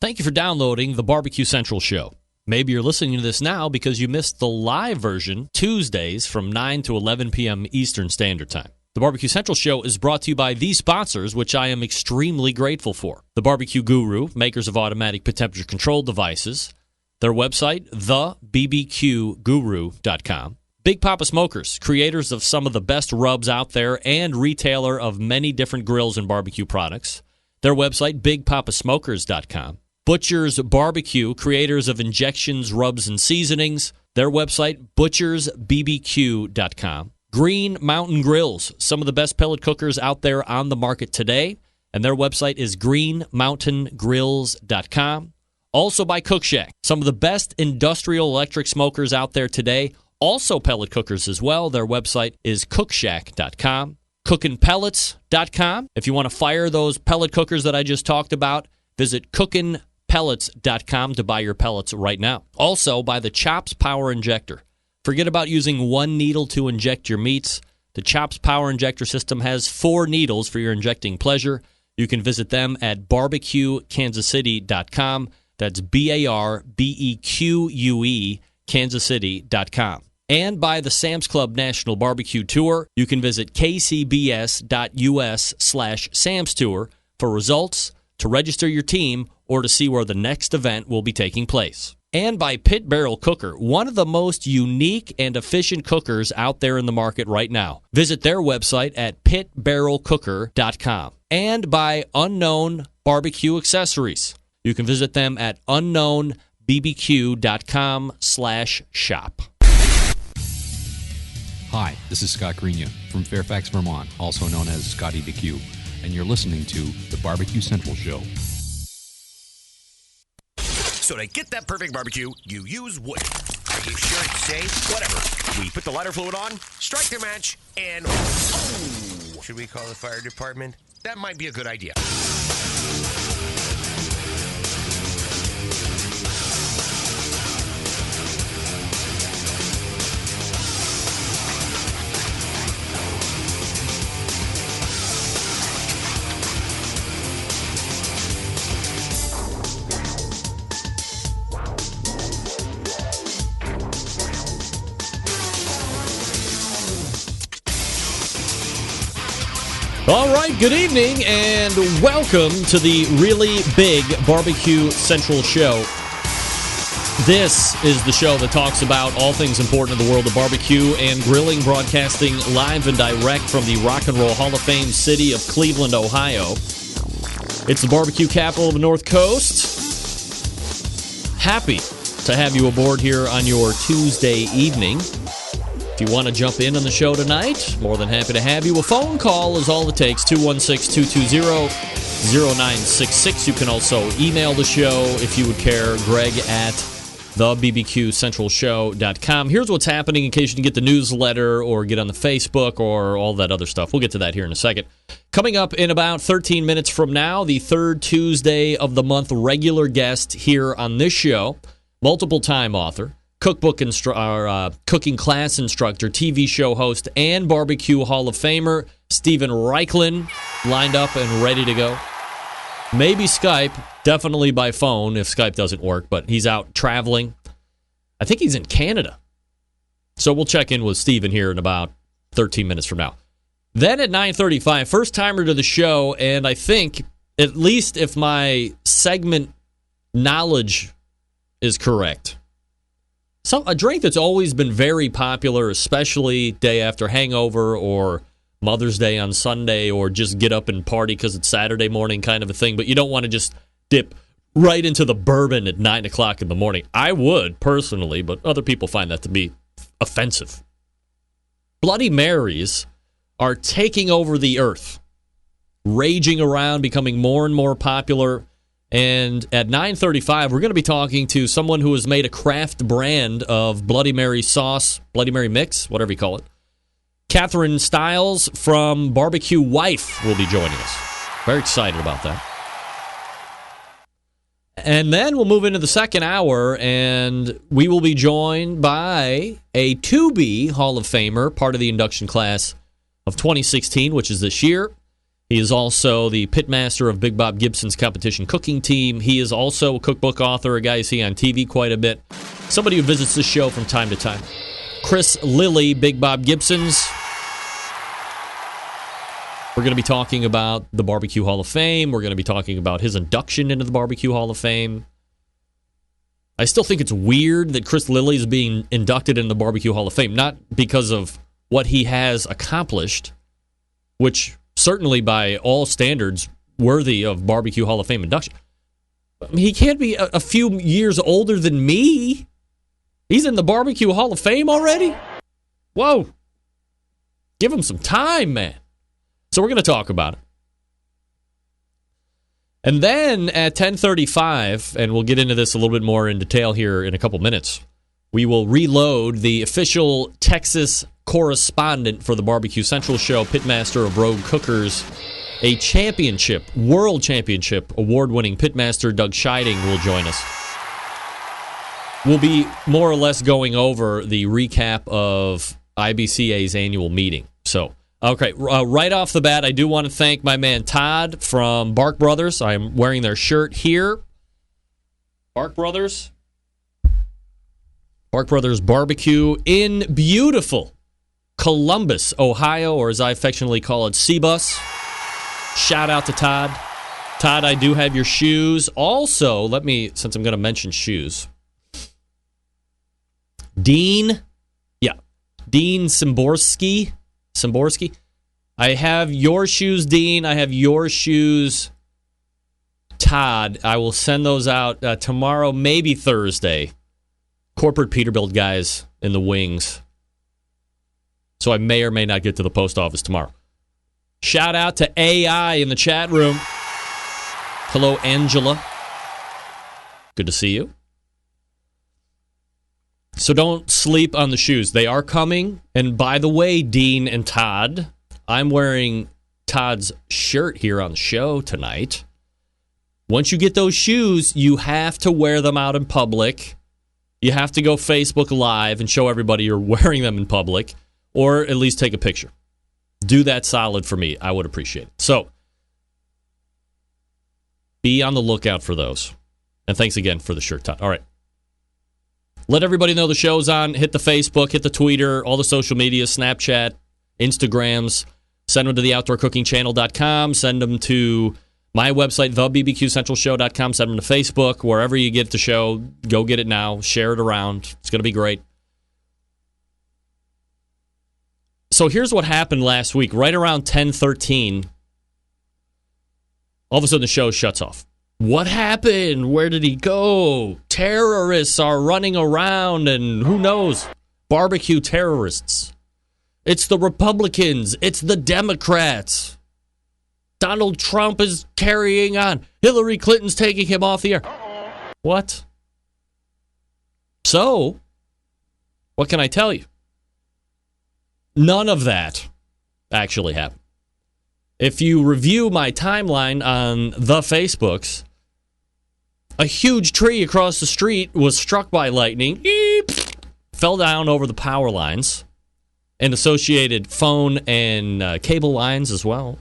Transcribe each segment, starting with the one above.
Thank you for downloading the BBQ Central Show. Maybe you're listening to this now because you missed the live version Tuesdays from 9 to 11 p.m. Eastern Standard Time. The BBQ Central Show is brought to you by these sponsors, which I am extremely grateful for. The Barbecue Guru, makers of automatic temperature control devices. Their website, thebbqguru.com. Big Papa Smokers, creators of some of the best rubs out there and retailer of many different grills and barbecue products. Their website, bigpapasmokers.com. Butcher's Barbecue, creators of injections, rubs, and seasonings. Their website, butchersbbq.com. Green Mountain Grills, some of the best pellet cookers out there on the market today. And their website is greenmountaingrills.com. Also by Cook Shack, some of the best industrial electric smokers out there today. Also pellet cookers as well. Their website is cookshack.com. Cookinpellets.com. If you want to fire those pellet cookers that I just talked about, visit cookinpellets.com to buy your pellets right now. Also, by the Chops Power Injector. Forget about using one needle to inject your meats. The Chops Power Injector system has 4 needles for your injecting pleasure. You can visit them at barbecuekansascity.com. That's BARBEQUE, kansascity.com. And by the Sam's Club National Barbecue Tour, you can visit kcbs.us/Sam's Tour for results, to register your team, or to see where the next event will be taking place. And by Pit Barrel Cooker, one of the most unique and efficient cookers out there in the market right now. Visit their website at pitbarrelcooker.com. And by Unknown Barbecue Accessories. You can visit them at unknownbbq.com/shop. Hi, this is Scott Greenya from Fairfax, Vermont, also known as Scott BBQ, and you're listening to the BBQ Central Show. So to get that perfect barbecue, you use wood. Are you sure it's safe? Whatever. We put the lighter fluid on, strike the match, and oh! Should we call the fire department? That might be a good idea. All right, good evening, and welcome to the really big BBQ Central Show. This is the show that talks about all things important in the world of barbecue and grilling, broadcasting live and direct from the Rock and Roll Hall of Fame city of Cleveland, Ohio. It's the barbecue capital of the North Coast. Happy to have you aboard here on your Tuesday evening. If you want to jump in on the show tonight, more than happy to have you. A phone call is all it takes, 216-220-0966. You can also email the show if you would care, Greg at thebbqcentralshow.com. Here's what's happening in case you didn't get the newsletter or get on the Facebook or all that other stuff. We'll get to that here in a second. Coming up in about 13 minutes from now, the third Tuesday of the month regular guest here on this show, multiple-time author, cookbook cooking class instructor, TV show host, and BBQ Hall of Fame'er, Stephen Raichlen, lined up and ready to go. Maybe Skype, definitely by phone if Skype doesn't work, but he's out traveling. I think he's in Canada. So we'll check in with Stephen here in about 13 minutes from now. Then at 9:35, first-timer to the show, and I think, at least if my segment knowledge is correct, a drink that's always been very popular, especially day after hangover or Mother's Day on Sunday, or just get up and party because it's Saturday morning kind of a thing, but you don't want to just dip right into the bourbon at 9 o'clock in the morning. I would, personally, but other people find that to be offensive. Bloody Marys are taking over the earth, raging around, becoming more and more popular. And at 9:35, we're going to be talking to someone who has made a craft brand of Bloody Mary sauce, Bloody Mary mix, whatever you call it. Catherine Stiles from Barbecue Wife will be joining us. Very excited about that. And then we'll move into the second hour, and we will be joined by a 2B Hall of Fame'er, part of the induction class of 2016, which is this year. He is also the pitmaster of Big Bob Gibson's competition cooking team. He is also a cookbook author, a guy you see on TV quite a bit. Somebody who visits the show from time to time. Chris Lilly, Big Bob Gibson's. We're going to be talking about the BBQ Hall of Fame. We're going to be talking about his induction into the BBQ Hall of Fame. I still think it's weird that Chris Lilly is being inducted into the BBQ Hall of Fame, not because of what he has accomplished, which certainly by all standards worthy of BBQ Hall of Fame induction. I mean, he can't be a few years older than me. He's in the BBQ Hall of Fame already? Whoa. Give him some time, man. So we're going to talk about it. And then at 10:35, and we'll get into this a little bit more in detail here in a couple minutes, we will reload the official Texas correspondent for the BBQ Central Show, Pitmaster of Rogue Cookers, a championship, world championship, award-winning Pitmaster Doug Scheiding will join us. We'll be more or less going over the recap of IBCA's annual meeting. So, okay, right off the bat, I do want to thank my man Todd from Bark Brothers. I'm wearing their shirt here. Bark Brothers Barbecue in beautiful Columbus, Ohio, or as I affectionately call it, C-Bus. Shout out to Todd. Todd, I do have your shoes. Also, since I'm going to mention shoes, Dean Szymborski. I have your shoes, Dean. I have your shoes, Todd. I will send those out tomorrow, maybe Thursday. Corporate Peterbilt guys in the wings. So I may or may not get to the post office tomorrow. Shout out to AI in the chat room. Hello, Angela. Good to see you. So don't sleep on the shoes. They are coming. And by the way, Dean and Todd, I'm wearing Todd's shirt here on the show tonight. Once you get those shoes, you have to wear them out in public. You have to go Facebook Live and show everybody you're wearing them in public, or at least take a picture. Do that solid for me. I would appreciate it. So be on the lookout for those. And thanks again for the shirt, Todd. All right. Let everybody know the show's on. Hit the Facebook, hit the Twitter, all the social media, Snapchat, Instagrams. Send them to theoutdoorcookingchannel.com. Send them to my website, thebbqcentralshow.com. Send them to Facebook. Wherever you get the show, go get it now. Share it around. It's going to be great. So here's what happened last week. Right around 10:13, all of a sudden the show shuts off. What happened? Where did he go? Terrorists are running around, and who knows? Barbecue terrorists. It's the Republicans. It's the Democrats. Donald Trump is carrying on. Hillary Clinton's taking him off the air. What? So, what can I tell you? None of that actually happened. If you review my timeline on the Facebooks, a huge tree across the street was struck by lightning, fell down over the power lines, and associated phone and cable lines as well.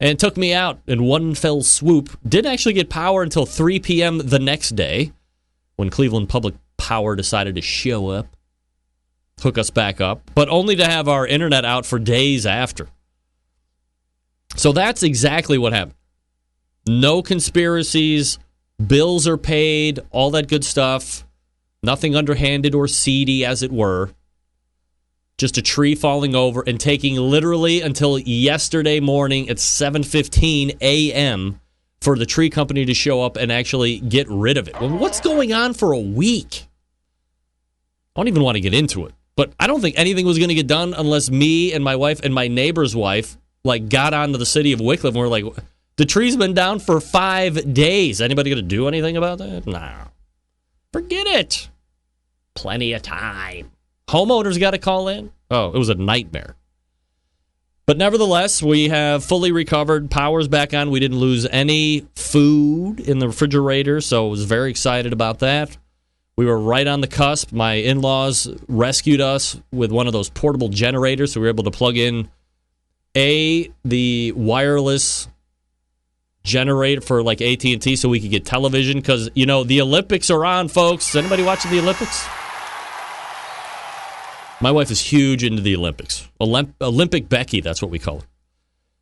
And took me out in one fell swoop. Didn't actually get power until 3 p.m. the next day, when Cleveland Public Power decided to show up, hook us back up, but only to have our internet out for days after. So that's exactly what happened. No conspiracies, bills are paid, all that good stuff. Nothing underhanded or seedy, as it were. Just a tree falling over and taking literally until yesterday morning at 7:15 a.m. for the tree company to show up and actually get rid of it. Well, what's going on for a week? I don't even want to get into it. But I don't think anything was going to get done unless me and my wife and my neighbor's wife got onto the city of Wycliffe and we're like, the tree's been down for 5 days. Anybody going to do anything about that? No. Forget it. Plenty of time. Homeowners got to call in. Oh, it was a nightmare. But nevertheless, we have fully recovered. Power's back on. We didn't lose any food in the refrigerator, so I was very excited about that. We were right on the cusp. My in-laws rescued us with one of those portable generators, so we were able to plug in the wireless generator for like AT&T so we could get television because, you know, the Olympics are on, folks. Is anybody watching the Olympics? My wife is huge into the Olympics. Olympic Becky, that's what we call her.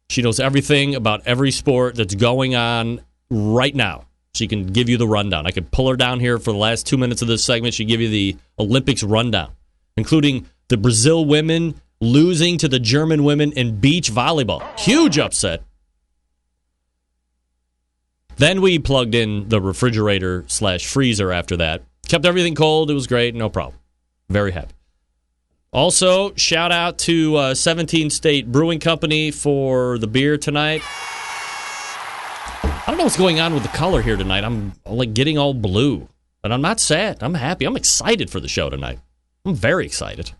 She knows everything about every sport that's going on right now. She can give you the rundown. I could pull her down here for the last 2 minutes of this segment. She'd give you the Olympics rundown, including the Brazil women losing to the German women in beach volleyball. Huge upset. Then we plugged in the refrigerator/freezer after that. Kept everything cold. It was great. No problem. Very happy. Also, shout out to 17 State Brewing Company for the beer tonight. I don't know what's going on with the color here tonight. I'm like getting all blue. But I'm not sad. I'm happy. I'm excited for the show tonight. I'm very excited.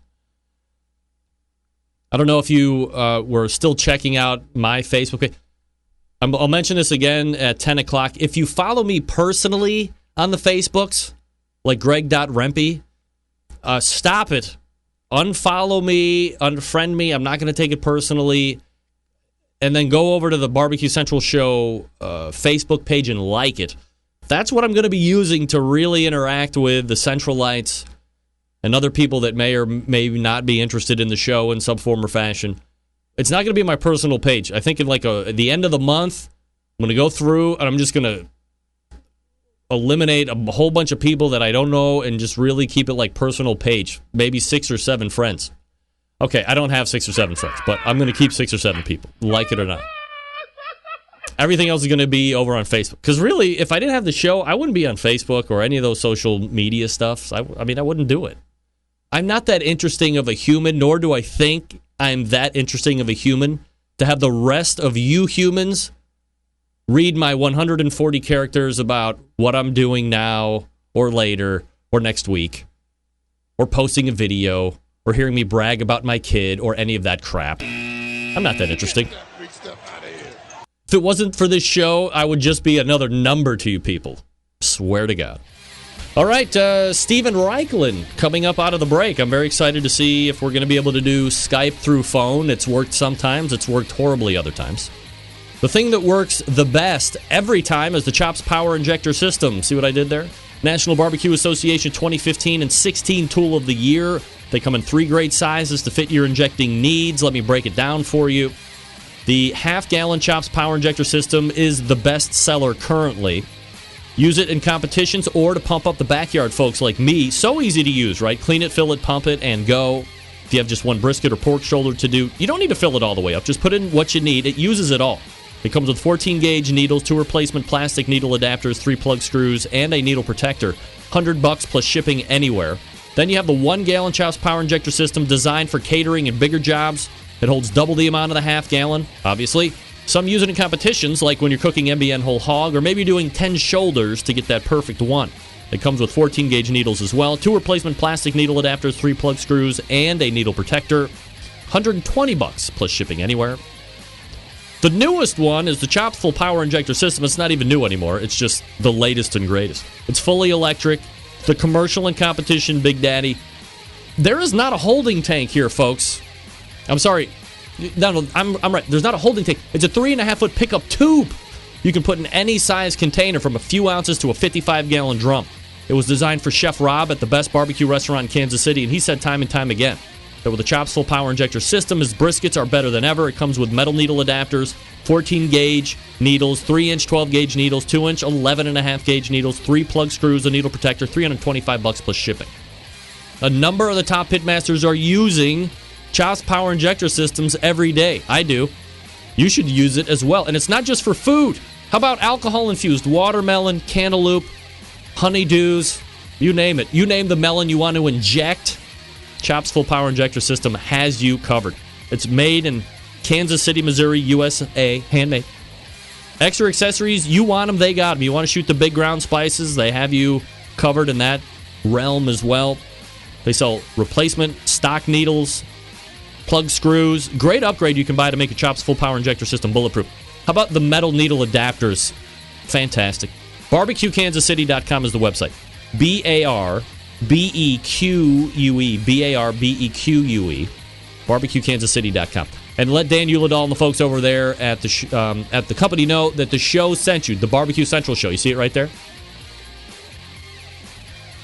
I don't know if you were still checking out my Facebook page. I'll mention this again at 10 o'clock. If you follow me personally on the Facebooks, like Greg.Rempe, stop it. Unfollow me, unfriend me. I'm not going to take it personally. And then go over to the BBQ Central Show Facebook page and like it. That's what I'm going to be using to really interact with the Centralites and other people that may or may not be interested in the show in some form or fashion. It's not going to be my personal page. I think at the end of the month, I'm going to go through and I'm just going to eliminate a whole bunch of people that I don't know and just really keep it like personal page. Maybe 6 or 7 friends. Okay, I don't have 6 or 7 friends, but I'm going to keep 6 or 7 people, like it or not. Everything else is going to be over on Facebook. Because really, if I didn't have the show, I wouldn't be on Facebook or any of those social media stuff. I wouldn't do it. I'm not that interesting of a human, nor do I think I'm that interesting of a human to have the rest of you humans read my 140 characters about what I'm doing now or later or next week or posting a video or hearing me brag about my kid or any of that crap. I'm not that interesting. If it wasn't for this show, I would just be another number to you people. Swear to God. All right, Stephen Raichlen coming up out of the break. I'm very excited to see if we're going to be able to do Skype through phone. It's worked sometimes. It's worked horribly other times. The thing that works the best every time is the Chops Power Injector System. See what I did there? National Barbecue Association 2015 and 16 Tool of the Year. They come in 3 great sizes to fit your injecting needs. Let me break it down for you. The half-gallon Chops Power Injector System is the best seller currently. Use it in competitions or to pump up the backyard folks like me. So easy to use, right? Clean it, fill it, pump it, and go. If you have just one brisket or pork shoulder to do, you don't need to fill it all the way up. Just put in what you need. It uses it all. It comes with 14-gauge needles, 2 replacement plastic needle adapters, 3 plug screws, and a needle protector. $100 plus shipping anywhere. Then you have the 1-gallon Chops Power Injector System designed for catering and bigger jobs. It holds double the amount of the half-gallon, obviously. Some use it in competitions, like when you're cooking MBN whole hog, or maybe doing 10 shoulders to get that perfect one. It comes with 14-gauge needles as well, 2 replacement plastic needle adapters, 3 plug screws, and a needle protector. $120 plus shipping anywhere. The newest one is the Chops Full Power Injector System. It's not even new anymore. It's just the latest and greatest. It's fully electric. The commercial and competition Big Daddy. There is not a holding tank here, folks. I'm sorry. No, I'm right. There's not a holding tank. It's a 3.5-foot pickup tube. You can put in any size container from a few ounces to a 55-gallon drum. It was designed for Chef Rob at the best barbecue restaurant in Kansas City, and he said time and time again that with the Chops Full Power Injector System, his briskets are better than ever. It comes with metal needle adapters, 14-gauge needles, 3-inch 12-gauge needles, 2-inch 11.5-gauge needles, 3 plug screws, a needle protector, $325 plus shipping. A number of the top pitmasters are using Chops Power Injector Systems every day. I do. You should use it as well. And it's not just for food. How about alcohol-infused watermelon, cantaloupe, honeydews, you name it. You name the melon you want to inject, Chops Full Power Injector System has you covered. It's made in Kansas City, Missouri, USA, handmade. Extra accessories, you want them, they got them. You want to shoot the big ground spices, they have you covered in that realm as well. They sell replacement stock needles, plug screws. Great upgrade you can buy to make a Chops Full Power Injector System bulletproof. How about the metal needle adapters? Fantastic. BarbecueKansasCity.com is the website. BARBEQUE. BARBEQUE. BarbecueKansasCity.com. And let Dan Uladal and the folks over there at the company know that the show sent you, the BBQ Central Show. You see it right there?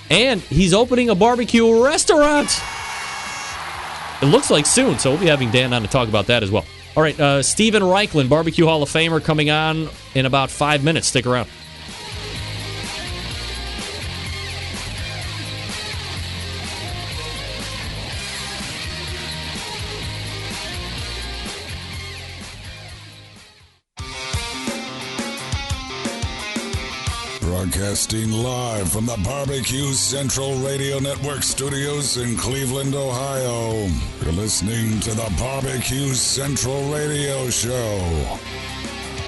And he's opening a barbecue restaurant. It looks like soon, so we'll be having Dan on to talk about that as well. All right, Stephen Raichlen, BBQ Hall of Fame'er, coming on in about 5 minutes. Stick around. Broadcasting live from the BBQ Central Radio Network studios in Cleveland, Ohio. You're listening to the BBQ Central Radio Show.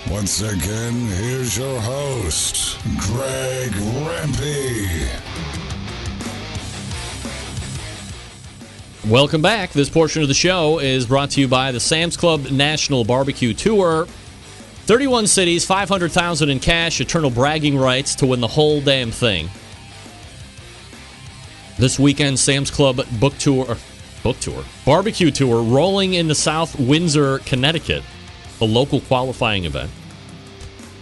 Once again, here's your host, Greg Rempe. Welcome back. This portion of the show is brought to you by the Sam's Club National Barbecue Tour. 31 cities, $500,000 in cash, eternal bragging rights to win the whole damn thing. This weekend, Sam's Club barbecue tour, rolling into South Windsor, Connecticut, a local qualifying event.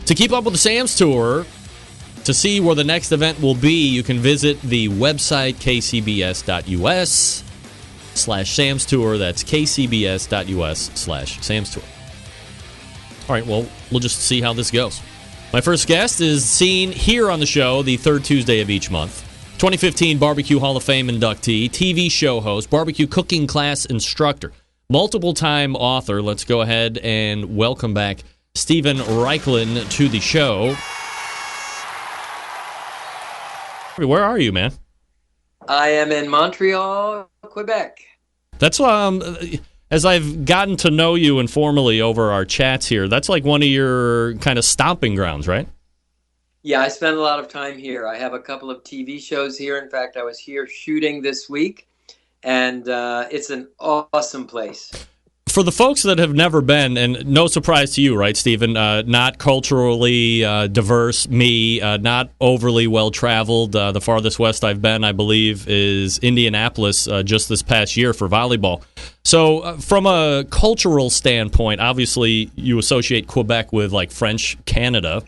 To keep up with the Sam's Tour, to see where the next event will be, you can visit the website kcbs.us/Sam's Tour. That's kcbs.us/Sam's Tour. All right, well, we'll just see how this goes. My first guest is seen here on the show the third Tuesday of each month. 2015 BBQ Hall of Fame inductee, TV show host, barbecue cooking class instructor, multiple-time author. Let's go ahead and welcome back Stephen Raichlen to the show. Where are you, man? I am in Montreal, Quebec. That's as I've gotten to know you informally over our chats here, that's like one of your kind of stomping grounds, right? Yeah, I spend a lot of time here. I have a couple of TV shows here. In fact, I was here shooting this week, and it's an awesome place. For the folks that have never been, and no surprise to you, right, Stephen, not culturally diverse, not overly well-traveled. The farthest west I've been, I believe, is Indianapolis just this past year for volleyball. So from a cultural standpoint, obviously you associate Quebec with, like, French Canada.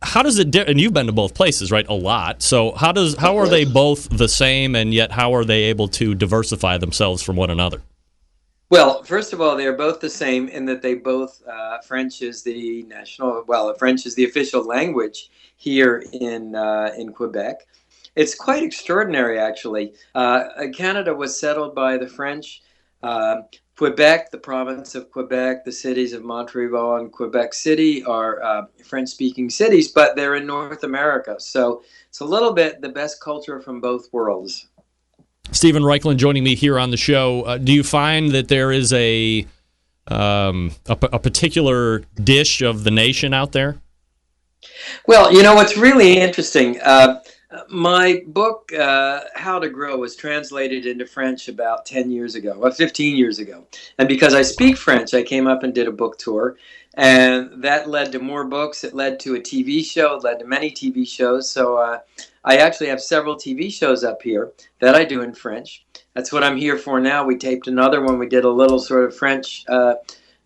How does it differ? And you've been to both places, right, a lot. So how are they both the same, and yet how are they able to diversify themselves from one another? Well, first of all, they are both the same in that they both, French is the French is the official language here in Quebec. It's quite extraordinary, actually. Canada was settled by the French. Quebec, the province of Quebec, the cities of Montreal and Quebec City are French-speaking cities, but they're in North America. So it's a little bit the best culture from both worlds. Stephen Raichlen joining me here on the show. Do you find that there is a particular dish of the nation out there? Well, you know, what's really interesting, my book, How to Grow, was translated into French about 15 years ago. And because I speak French, I came up and did a book tour. And that led to more books. It led to a TV show. It led to many TV shows. So I actually have several TV shows up here that I do in French. That's what I'm here for now. We taped another one. We did a little sort of French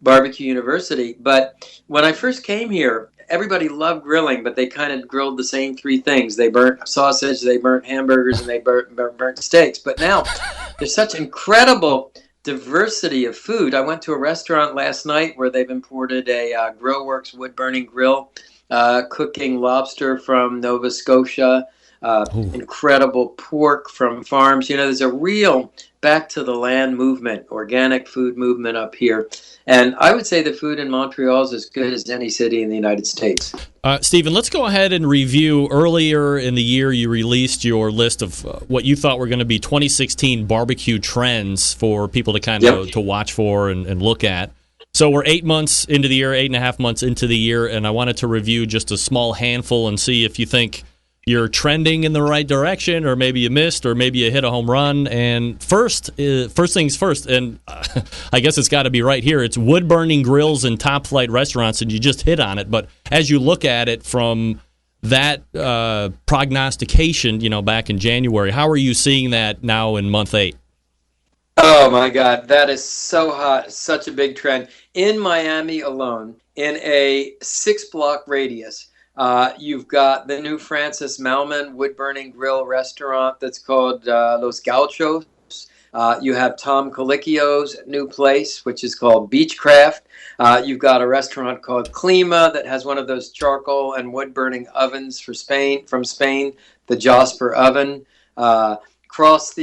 barbecue university. But when I first came here, everybody loved grilling, but they kind of grilled the same three things. They burnt sausage, they burnt hamburgers, and they burnt steaks. But now there's such incredible diversity of food. I went to a restaurant last night where they've imported a Grillworks wood-burning grill, cooking lobster from Nova Scotia, incredible pork from farms. You know, there's a real back-to-the-land movement, organic food movement up here. And I would say the food in Montreal is as good as any city in the United States. Stephen, let's go ahead and review. Earlier in the year, you released your list of what you thought were going to be 2016 barbecue trends for people to kind of to watch for and look at. So we're 8 months into the year, 8.5 months into the year, and I wanted to review just a small handful and see if you think you're trending in the right direction, or maybe you missed, or maybe you hit a home run. And first things first, and I guess it's got to be right here. It's wood-burning grills in top-flight restaurants, and you just hit on it. But as you look at it from that prognostication, back in January, how are you seeing that now in month 8? Oh my God, that is so hot. Such a big trend. In Miami alone, in a 6-block radius, you've got the new Francis Malman wood-burning grill restaurant that's called Los Gauchos. You have Tom Colicchio's new place, which is called Beechcraft. You've got a restaurant called Clima that has one of those charcoal and wood-burning ovens from Spain, the Josper oven. Cross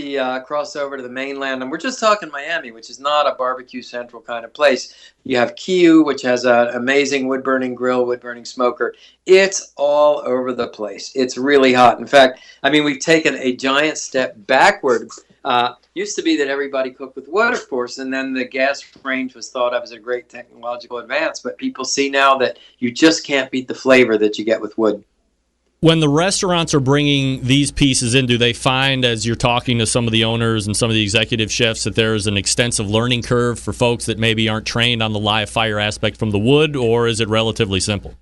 over to the mainland, and we're just talking Miami, which is not a barbecue central kind of place. You have Kiu, which has an amazing wood-burning grill, wood-burning smoker. It's all over the place. It's really hot. In fact, I mean, we've taken a giant step backward. Used to be that everybody cooked with wood, of course, and then the gas range was thought of as a great technological advance, but people see now that you just can't beat the flavor that you get with wood. When the restaurants are bringing these pieces in, do they find, as you're talking to some of the owners and some of the executive chefs, that there's an extensive learning curve for folks that maybe aren't trained on the live fire aspect from the wood, or is it relatively simple?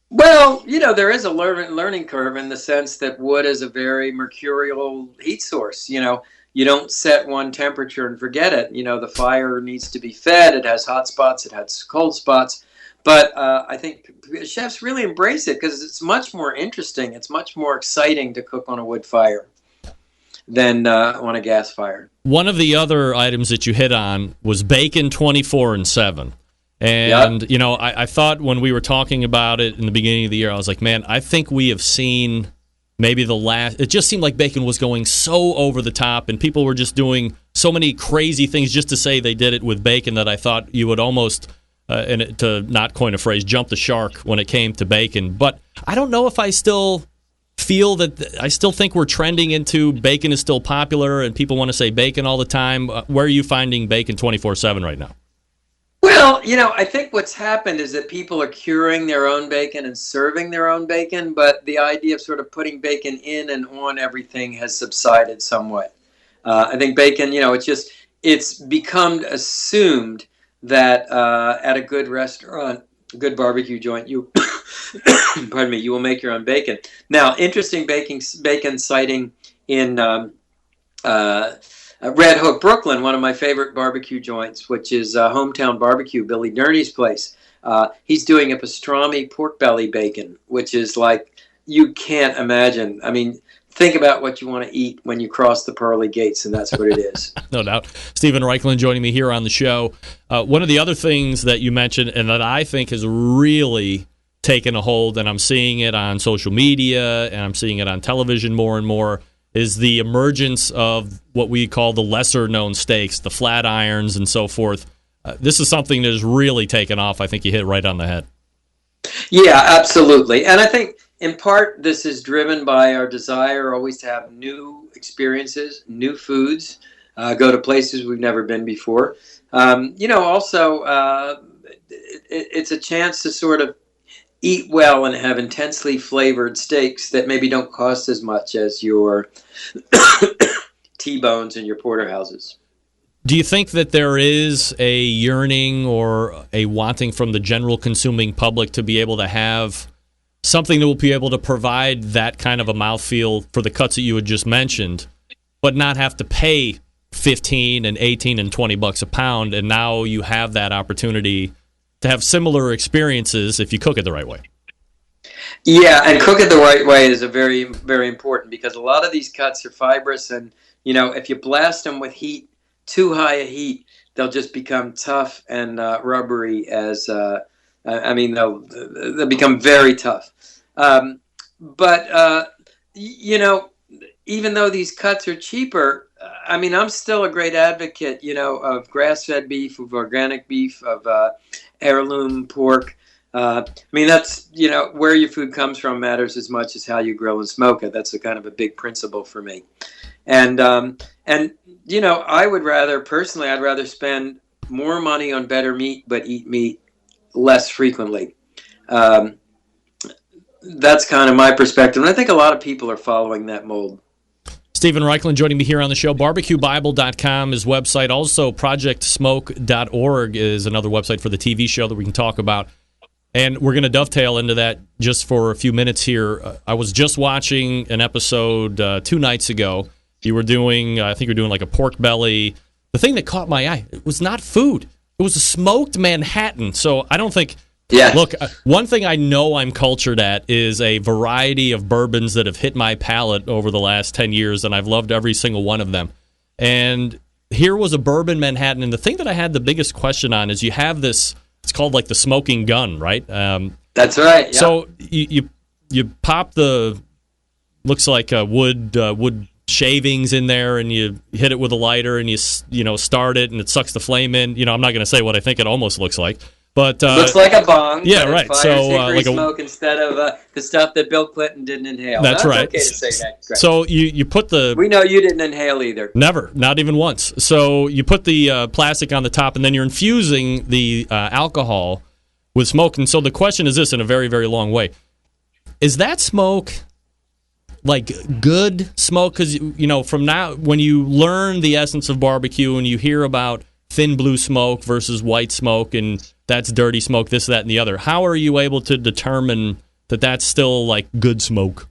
Well, there is a learning curve in the sense that wood is a very mercurial heat source. You don't set one temperature and forget it. The fire needs to be fed. It has hot spots. It has cold spots. But I think chefs really embrace it because it's much more interesting. It's much more exciting to cook on a wood fire than on a gas fire. One of the other items that you hit on was bacon 24/7. And, Yep. I thought when we were talking about it in the beginning of the year, I was like, man, I think we have seen maybe it just seemed like bacon was going so over the top and people were just doing so many crazy things just to say they did it with bacon that I thought you would almost... and to not coin a phrase, jump the shark when it came to bacon. But I don't know if I still feel that I still think we're trending into bacon is still popular and people want to say bacon all the time. Where are you finding bacon 24/7 right now? Well, I think what's happened is that people are curing their own bacon and serving their own bacon, but the idea of sort of putting bacon in and on everything has subsided somewhat. I think bacon, it's become assumed that at a good restaurant, a good barbecue joint, you pardon me, you will make your own bacon. Now, interesting bacon sighting in Red Hook, Brooklyn, one of my favorite barbecue joints, which is Hometown Barbecue, Billy Nerney's place. He's doing a pastrami pork belly bacon, which is like you can't imagine. I mean, think about what you want to eat when you cross the pearly gates, and that's what it is. No doubt. Stephen Raichlen joining me here on the show. One of the other things that you mentioned and that I think has really taken a hold, and I'm seeing it on social media and I'm seeing it on television more and more, is the emergence of what we call the lesser-known steaks, the flat irons and so forth. This is something that has really taken off. I think you hit right on the head. Yeah, absolutely. And I think in part this is driven by our desire always to have new experiences, new foods, go to places we've never been before. Also, it's a chance to sort of eat well and have intensely flavored steaks that maybe don't cost as much as your T-bones and your porterhouses. Do you think that there is a yearning or a wanting from the general consuming public to be able to have something that will be able to provide that kind of a mouthfeel for the cuts that you had just mentioned, but not have to pay $15 and $18 and $20 a pound, and now you have that opportunity to have similar experiences if you cook it the right way? Yeah, and cook it the right way is a very, very important, because a lot of these cuts are fibrous, and if you blast them with heat, too high a heat, they'll just become tough and rubbery. They'll become very tough. But even though these cuts are cheaper, I'm still a great advocate, of grass-fed beef, of organic beef, of heirloom pork. That's, where your food comes from matters as much as how you grill and smoke it. That's a kind of a big principle for me. And I'd rather spend more money on better meat, but eat meat less frequently. That's kind of my perspective. And I think a lot of people are following that mold. Stephen Raichlen joining me here on the show. BBQBible.com is website. Also, ProjectSmoke.org is another website for the TV show that we can talk about. And we're going to dovetail into that just for a few minutes here. I was just watching an episode 2 nights ago. You were doing, I think you were doing like a pork belly the thing that caught my eye, it was not food. It was a smoked Manhattan. So I don't think... Yeah. Look, one thing I know I'm cultured at is a variety of bourbons that have hit my palate over the last 10 years, and I've loved every single one of them. And here was a bourbon Manhattan, and the thing that I had the biggest question on is you have this, it's called like the smoking gun, right? That's right, yeah. So you pop the, looks like wood shavings in there, and you hit it with a lighter, and you start it, and it sucks the flame in. I'm not going to say what I think it almost looks like. But, it looks like a bong. Yeah, but right. It's so like smoke instead of the stuff that Bill Clinton didn't inhale. That's right. Okay to say that. Great. So you put the... We know you didn't inhale either. Never, not even once. So you put the plastic on the top, and then you're infusing the alcohol with smoke. And so the question is this in a very, very long way. Is that smoke like good smoke? Because, from now, when you learn the essence of barbecue and you hear about thin blue smoke versus white smoke, and that's dirty smoke, this, that, and the other, how are you able to determine that that's still like good smoke?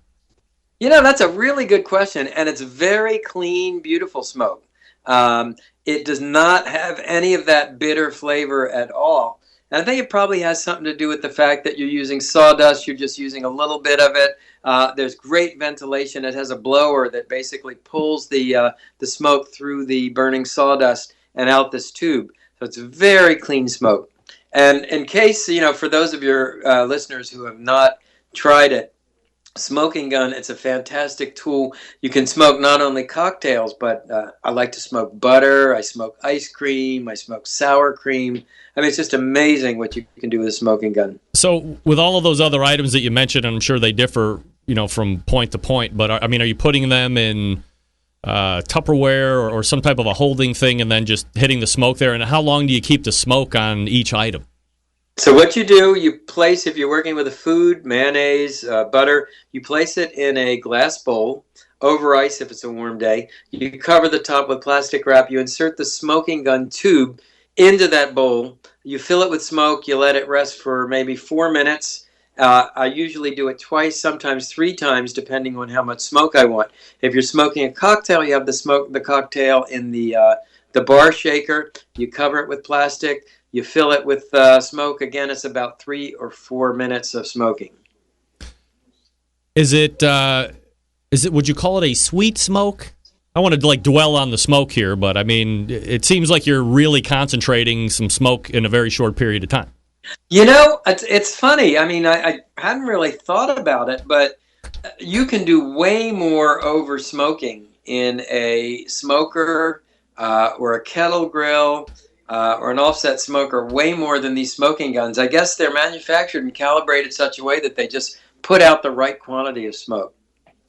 That's a really good question, and it's very clean, beautiful smoke. It does not have any of that bitter flavor at all. And I think it probably has something to do with the fact that you're using sawdust, you're just using a little bit of it. There's great ventilation. It has a blower that basically pulls the smoke through the burning sawdust and out this tube. So it's very clean smoke. And in case, for those of your listeners who have not tried it, smoking gun, it's a fantastic tool. You can smoke not only cocktails, but I like to smoke butter. I smoke ice cream. I smoke sour cream. I mean, it's just amazing what you can do with a smoking gun. So with all of those other items that you mentioned, I'm sure they differ, from point to point, but are you putting them in Tupperware or some type of a holding thing and then just hitting the smoke there? And how long do you keep the smoke on each item? So what you do, you place, if you're working with a food, mayonnaise, butter, you place it in a glass bowl over ice if it's a warm day. You cover the top with plastic wrap. You insert the smoking gun tube into that bowl. You fill it with smoke. You let it rest for maybe 4 minutes. I usually do it twice, sometimes 3 times, depending on how much smoke I want. If you're smoking a cocktail, you have the cocktail in the bar shaker. You cover it with plastic. You fill it with smoke. Again, it's about 3 or 4 minutes of smoking. Is it? Would you call it a sweet smoke? I want to dwell on the smoke here, but I mean, it seems like you're really concentrating some smoke in a very short period of time. It's funny. I mean, I hadn't really thought about it, but you can do way more over smoking in a smoker or a kettle grill or an offset smoker, way more than these smoking guns. I guess they're manufactured and calibrated such a way that they just put out the right quantity of smoke.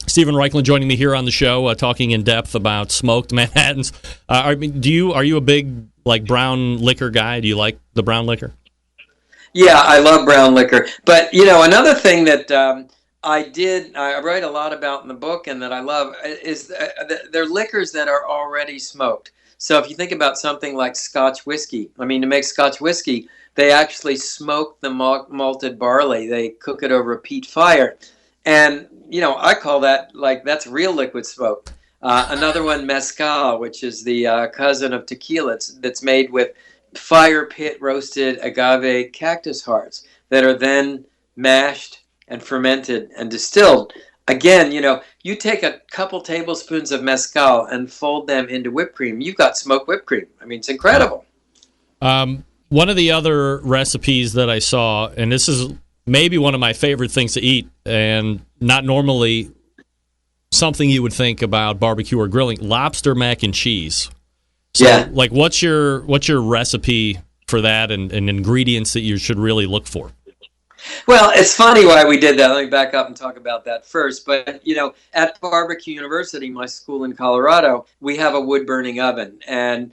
Stephen Raichlen joining me here on the show, talking in depth about smoked Manhattans. Are you a big brown liquor guy? Do you like the brown liquor? Yeah, I love brown liquor. But, another thing that I write a lot about in the book and that I love is they're liquors that are already smoked. So if you think about something like Scotch whiskey, to make Scotch whiskey, they actually smoke the malted barley. They cook it over a peat fire. And, I call that, that's real liquid smoke. Another one, mezcal, which is the cousin of tequila. That's made with fire pit roasted agave cactus hearts that are then mashed and fermented and distilled. Again, you take a couple tablespoons of mezcal and fold them into whipped cream. You've got smoked whipped cream. It's incredible. One of the other recipes that I saw, and this is maybe one of my favorite things to eat, and not normally something you would think about barbecue or grilling, lobster mac and cheese. So, yeah. What's your recipe for that and ingredients that you should really look for? Well, it's funny why we did that. Let me back up and talk about that first. But, at Barbecue University, my school in Colorado, we have a wood-burning oven. And,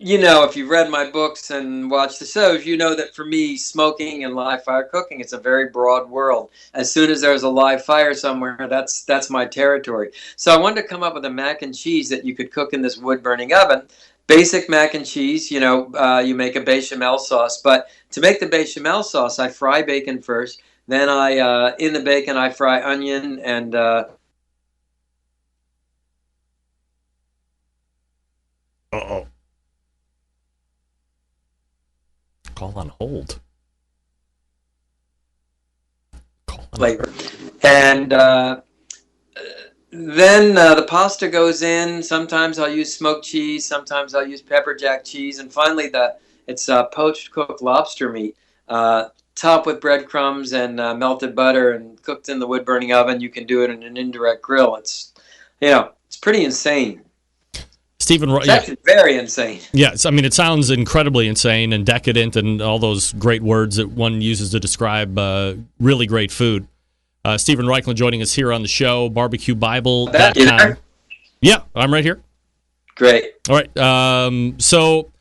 if you've read my books and watched the shows, you know that for me, smoking and live fire cooking, it's a very broad world. As soon as there's a live fire somewhere, that's my territory. So I wanted to come up with a mac and cheese that you could cook in this wood-burning oven. Basic mac and cheese, you make a bechamel sauce. But to make the bechamel sauce, I fry bacon first. Then in the bacon, I fry onion and... Uh-oh. Call on hold. Flavor. And then the pasta goes in. Sometimes I'll use smoked cheese. Sometimes I'll use pepper jack cheese. And finally, it's poached cooked lobster meat, topped with breadcrumbs and melted butter and cooked in the wood-burning oven. You can do it in an indirect grill. It's pretty insane. Stephen, it's actually very insane. Yes, I mean, it sounds incredibly insane and decadent and all those great words that one uses to describe really great food. Stephen Raichlen joining us here on the show, barbecuebible.com. Yeah, I'm right here. Great. All right. So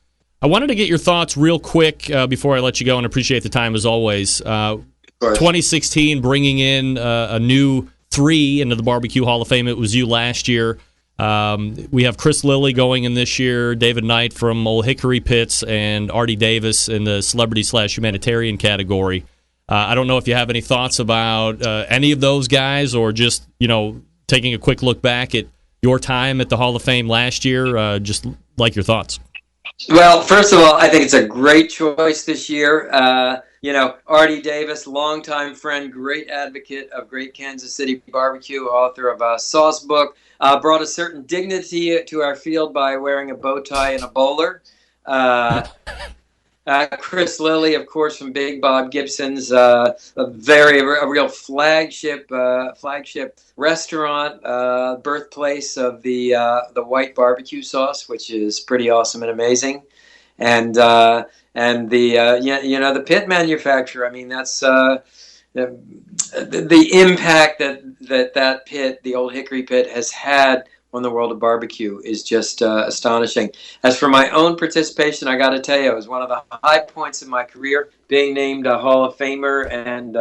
I wanted to get your thoughts real quick before I let you go, and appreciate the time as always. 2016 bringing in a new 3 into the BBQ Hall of Fame. It was you last year. We have Chris Lilly going in this year, David Knight from Old Hickory Pits, and Artie Davis in the celebrity/humanitarian category. I don't know if you have any thoughts about any of those guys, or just taking a quick look back at your time at the Hall of Fame last year. Just like your thoughts. Well, first of all, I think it's a great choice this year. Artie Davis, longtime friend, great advocate of Great Kansas City Barbecue, author of a sauce book, brought a certain dignity to our field by wearing a bow tie and a bowler. Chris Lilly, of course, from Big Bob Gibson's, a real flagship restaurant, birthplace of the white barbecue sauce, which is pretty awesome and amazing, and the pit manufacturer. I mean, that's the impact that pit, the Old Hickory Pit, has had on the world of barbecue is just astonishing. As for my own participation, I got to tell you, it was one of the high points of my career, being named a Hall of Famer, and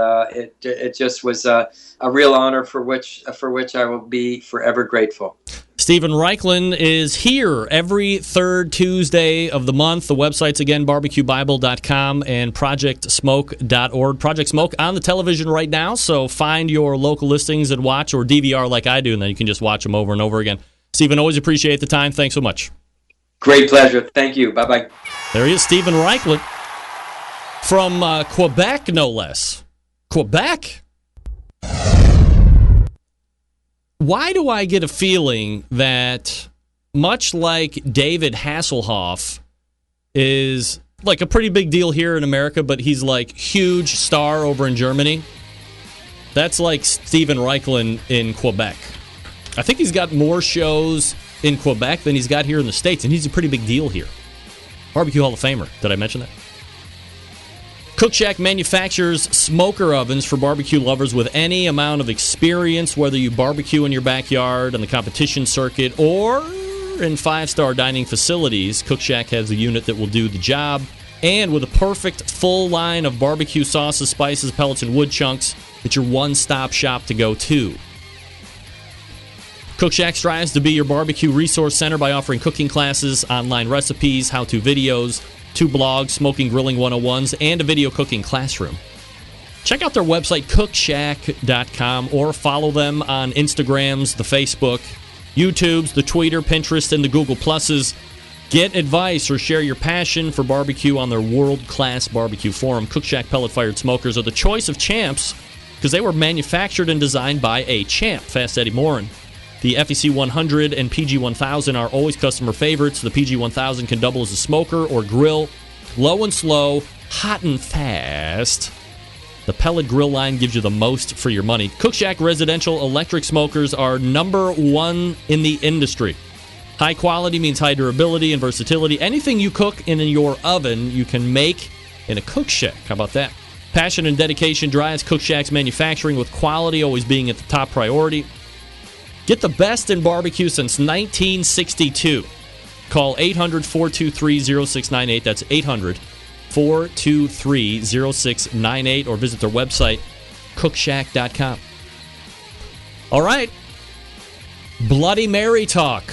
it just was a real honor for which I will be forever grateful. Stephen Raichlen is here every third Tuesday of the month. The website's, again, barbecuebible.com and projectsmoke.org. Project Smoke on the television right now, so find your local listings and watch, or DVR like I do, and then you can just watch them over and over again. Stephen, always appreciate the time. Thanks so much. Great pleasure. Thank you. Bye-bye. There he is, Stephen Raichlen, from Quebec, no less. Quebec? Why do I get a feeling that, much like David Hasselhoff is like a pretty big deal here in America, but he's like huge star over in Germany, that's like Stephen Raichlen in Quebec. I think he's got more shows in Quebec than he's got here in the States, and he's a pretty big deal here. BBQ Hall of Famer. Did I mention that? Cook Shack manufactures smoker ovens for barbecue lovers with any amount of experience, whether you barbecue in your backyard, on the competition circuit, or in 5-star dining facilities. Cook Shack has a unit that will do the job. And with a perfect full line of barbecue sauces, spices, pellets, and wood chunks, it's your one-stop shop to go to. Cook Shack strives to be your barbecue resource center by offering cooking classes, online recipes, how-to videos, 2 blogs, smoking grilling 101s, and a video cooking classroom. Check out their website, cookshack.com, or follow them on Instagrams, the Facebook, YouTubes, the Twitter, Pinterest, and the Google Pluses. Get advice or share your passion for barbecue on their world-class barbecue forum. Cook Shack pellet-fired smokers are the choice of champs because they were manufactured and designed by a champ, Fast Eddie Morin. The FEC 100 and PG 1000 are always customer favorites. The PG 1000 can double as a smoker or grill. Low and slow, hot and fast. The pellet grill line gives you the most for your money. Cook Shack residential electric smokers are #1 in the industry. High quality means high durability and versatility. Anything you cook in your oven, you can make in a Cook Shack. How about that? Passion and dedication drives Cook Shack's manufacturing, with quality always being at the top priority. Get the best in barbecue since 1962. Call 800-423-0698. That's 800-423-0698. Or visit their website, cookshack.com. All right. Bloody Mary talk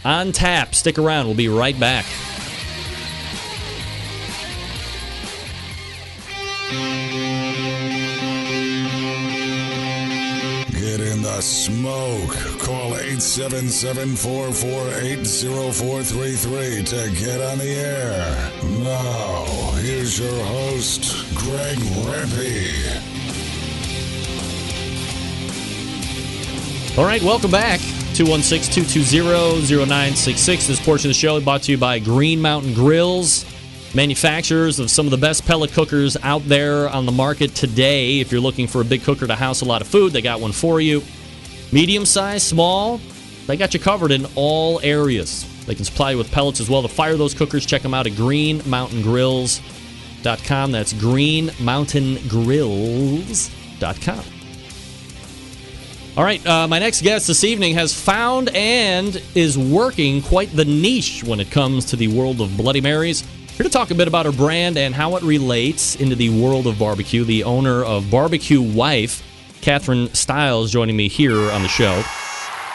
on tap. Stick around. We'll be right back. Get in the smoke Coke. Call 877-448-0433 to get on the air. Now, here's your host, Greg Rempe. All right, welcome back. 216-220-0966. This portion of the show is brought to you by Green Mountain Grills, manufacturers of some of the best pellet cookers out there on the market today. If you're looking for a big cooker to house a lot of food, they got one for you. Medium size, small, they got you covered in all areas. They can supply you with pellets as well to fire those cookers. Check them out at greenmountaingrills.com. That's greenmountaingrills.com. All right, my next guest this evening has found and is working quite the niche when it comes to the world of Bloody Marys. Here to talk a bit about her brand and how it relates into the world of barbecue, the owner of BBQ Wife, Catherine Stiles, joining me here on the show.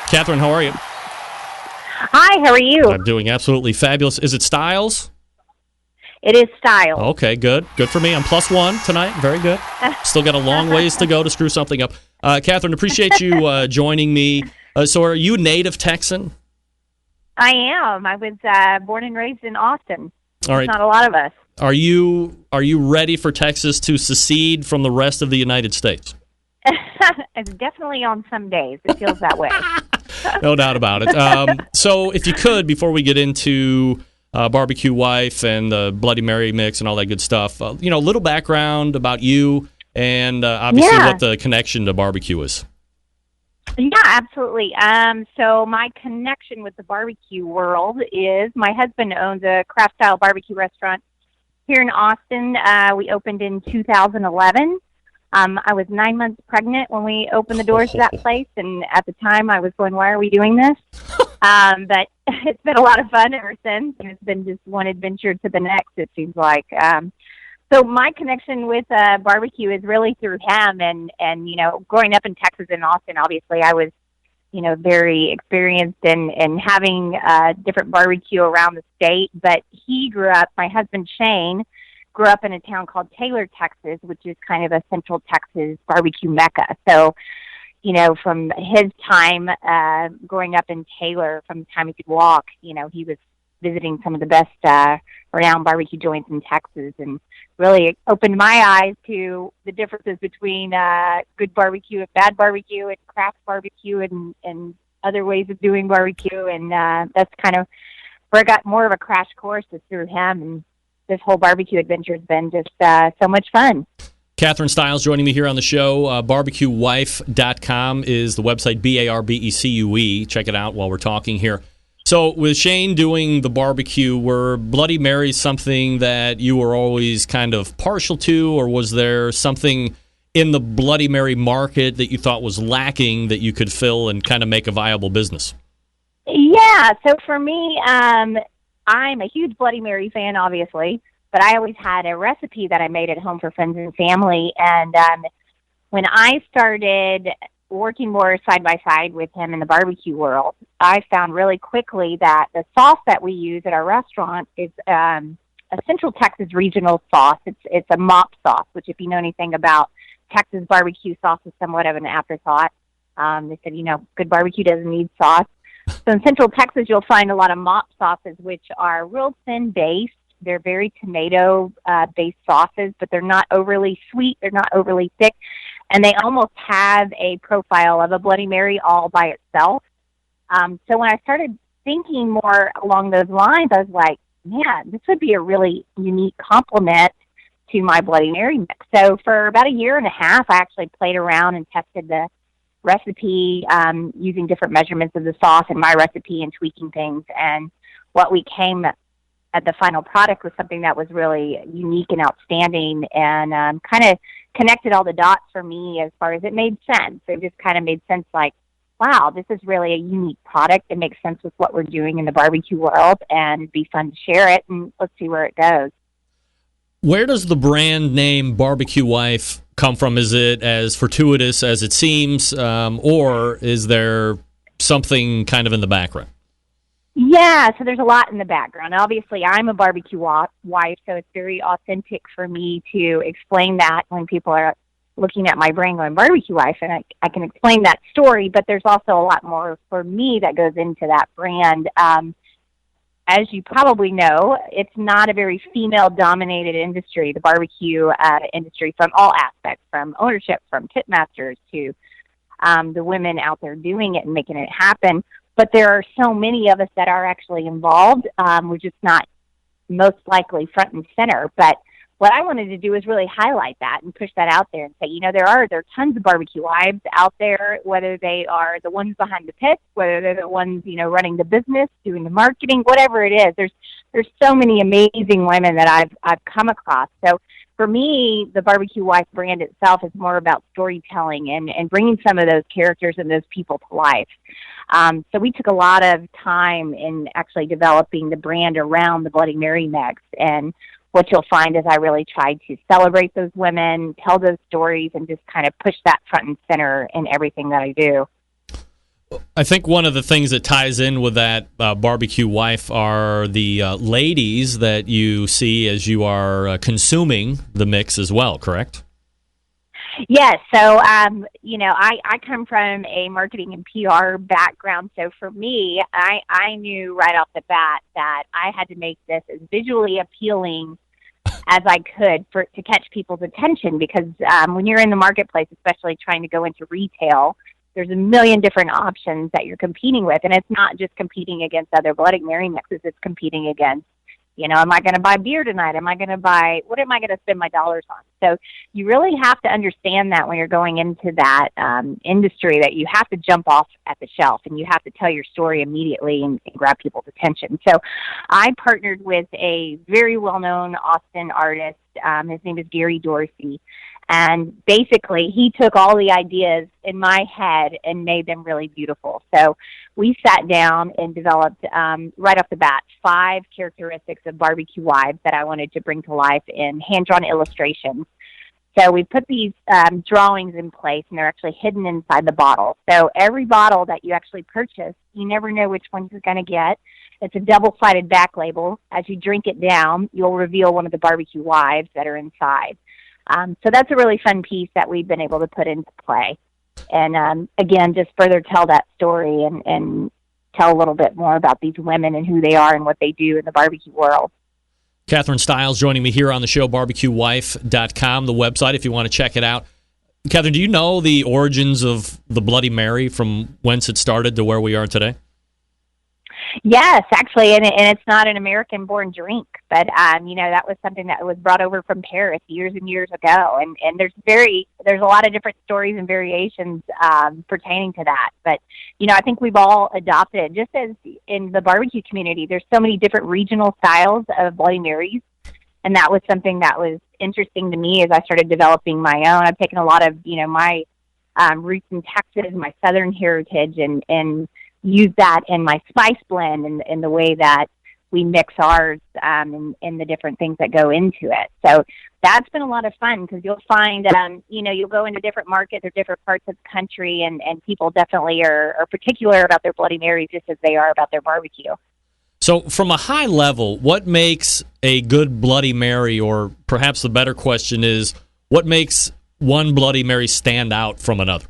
Catherine, how are you? Hi, how are you? I'm doing absolutely fabulous. Is it Stiles? It is Stiles. Okay, good. Good for me. I'm +1 tonight. Very good. Still got a long ways to go to screw something up. Catherine, appreciate you joining me. So are you a native Texan? I am. I was born and raised in Austin. All right. Not a lot of us. Are you ready for Texas to secede from the rest of the United States? It's definitely on some days. It feels that way. No doubt about it. So if you could, before we get into BBQ Wife and the Bloody Mary mix and all that good stuff, a little background about you and obviously what the connection to barbecue is. Yeah, absolutely. So my connection with the barbecue world is my husband owns a craft-style barbecue restaurant here in Austin. We opened in 2011. I was 9 months pregnant when we opened the doors to that place, and at the time I was going, why are we doing this? But it's been a lot of fun ever since, and it's been just one adventure to the next, it seems like. So my connection with barbecue is really through him, and growing up in Texas and Austin, obviously I was, very experienced in having different barbecue around the state. But he grew up, my husband Shane, grew up in a town called Taylor, Texas, which is kind of a Central Texas barbecue mecca. So, from his time growing up in Taylor, from the time he could walk, he was visiting some of the best renowned barbecue joints in Texas, and really opened my eyes to the differences between good barbecue and bad barbecue, and craft barbecue and other ways of doing barbecue. And that's kind of where I got more of a crash course is through him. And this whole barbecue adventure has been just so much fun. Catherine Stiles joining me here on the show. BBQWife.com is the website, BARBECUE. Check it out while we're talking here. So with Shane doing the barbecue, were Bloody Marys something that you were always kind of partial to, or was there something in the Bloody Mary market that you thought was lacking that you could fill and kind of make a viable business? Yeah, so for me, I'm a huge Bloody Mary fan, obviously, but I always had a recipe that I made at home for friends and family. And when I started working more side by side with him in the barbecue world, I found really quickly that the sauce that we use at our restaurant is a Central Texas regional sauce. It's a mop sauce, which if you know anything about Texas barbecue sauce is somewhat of an afterthought. They said, good barbecue doesn't need sauce. So in Central Texas, you'll find a lot of mop sauces, which are real thin based. They're very tomato based sauces, but they're not overly sweet. They're not overly thick. And they almost have a profile of a Bloody Mary all by itself. So when I started thinking more along those lines, I was like, man, this would be a really unique complement to my Bloody Mary mix. So for about a year and a half, I actually played around and tested the recipe using different measurements of the sauce in my recipe and tweaking things. And what we came at the final product was something that was really unique and outstanding, and kind of connected all the dots for me as far as it made sense. It just kind of made sense, like, wow, this is really a unique product. It makes sense with what we're doing in the barbecue world, and it'd be fun to share it, and let's see where it goes. Where does the brand name BBQ Wife come from? Is it as fortuitous as it seems, or is there something kind of in the background? Yeah, so there's a lot in the background. Obviously, I'm a barbecue wife, so it's very authentic for me to explain that when people are looking at my brand going barbecue wife, and I can explain that story, but there's also a lot more for me that goes into that brand. As you probably know, it's not a very female-dominated industry, the barbecue industry, from all aspects, from ownership, from pitmasters to the women out there doing it and making it happen. But there are so many of us that are actually involved. We're just not most likely front and center. But what I wanted to do is really highlight that and push that out there and say, there are tons of barbecue wives out there, whether they are the ones behind the pits, whether they're the ones, running the business, doing the marketing, whatever it is. There's so many amazing women that I've come across. So for me, the Barbecue Wife brand itself is more about storytelling and bringing some of those characters and those people to life. So we took a lot of time in actually developing the brand around the Bloody Mary mix. And what you'll find is I really tried to celebrate those women, tell those stories, and just kind of push that front and center in everything that I do. I think one of the things that ties in with that barbecue wife are the ladies that you see as you are consuming the mix as well, correct? Yes. So, I come from a marketing and PR background. So for me, I knew right off the bat that I had to make this as visually appealing as I could to catch people's attention, because when you're in the marketplace, especially trying to go into retail, there's a million different options that you're competing with. And it's not just competing against other Bloody Mary mixes. It's competing against, am I going to buy beer tonight? What am I going to spend my dollars on? So you really have to understand that when you're going into that industry, that you have to jump off at the shelf and you have to tell your story immediately and grab people's attention. So I partnered with a very well-known Austin artist. His name is Gary Dorsey. And basically, he took all the ideas in my head and made them really beautiful. So we sat down and developed, right off the bat, 5 characteristics of barbecue wives that I wanted to bring to life in hand-drawn illustrations. So we put these drawings in place, and they're actually hidden inside the bottle. So every bottle that you actually purchase, you never know which one you're going to get. It's a double-sided back label. As you drink it down, you'll reveal one of the barbecue wives that are inside. So that's a really fun piece that we've been able to put into play. And again, just further tell that story and tell a little bit more about these women and who they are and what they do in the barbecue world. Catherine Stiles joining me here on the show, barbecuewife.com, the website, if you want to check it out. Catherine, do you know the origins of the Bloody Mary, from whence it started to where we are today? Yes, actually, and it's not an American-born drink, but that was something that was brought over from Paris years and years ago, and there's a lot of different stories and variations pertaining to that. But I think we've all adopted it. Just as in the barbecue community, there's so many different regional styles of Bloody Marys, and that was something that was interesting to me as I started developing my own. I've taken a lot of my roots in Texas, my Southern heritage, and use that in my spice blend and in the way that we mix ours and the different things that go into it. So that's been a lot of fun, because you'll find, you'll go into different markets or different parts of the country, and people definitely are particular about their Bloody Marys just as they are about their barbecue. So from a high level, what makes a good Bloody Mary, or perhaps the better question is, what makes one Bloody Mary stand out from another?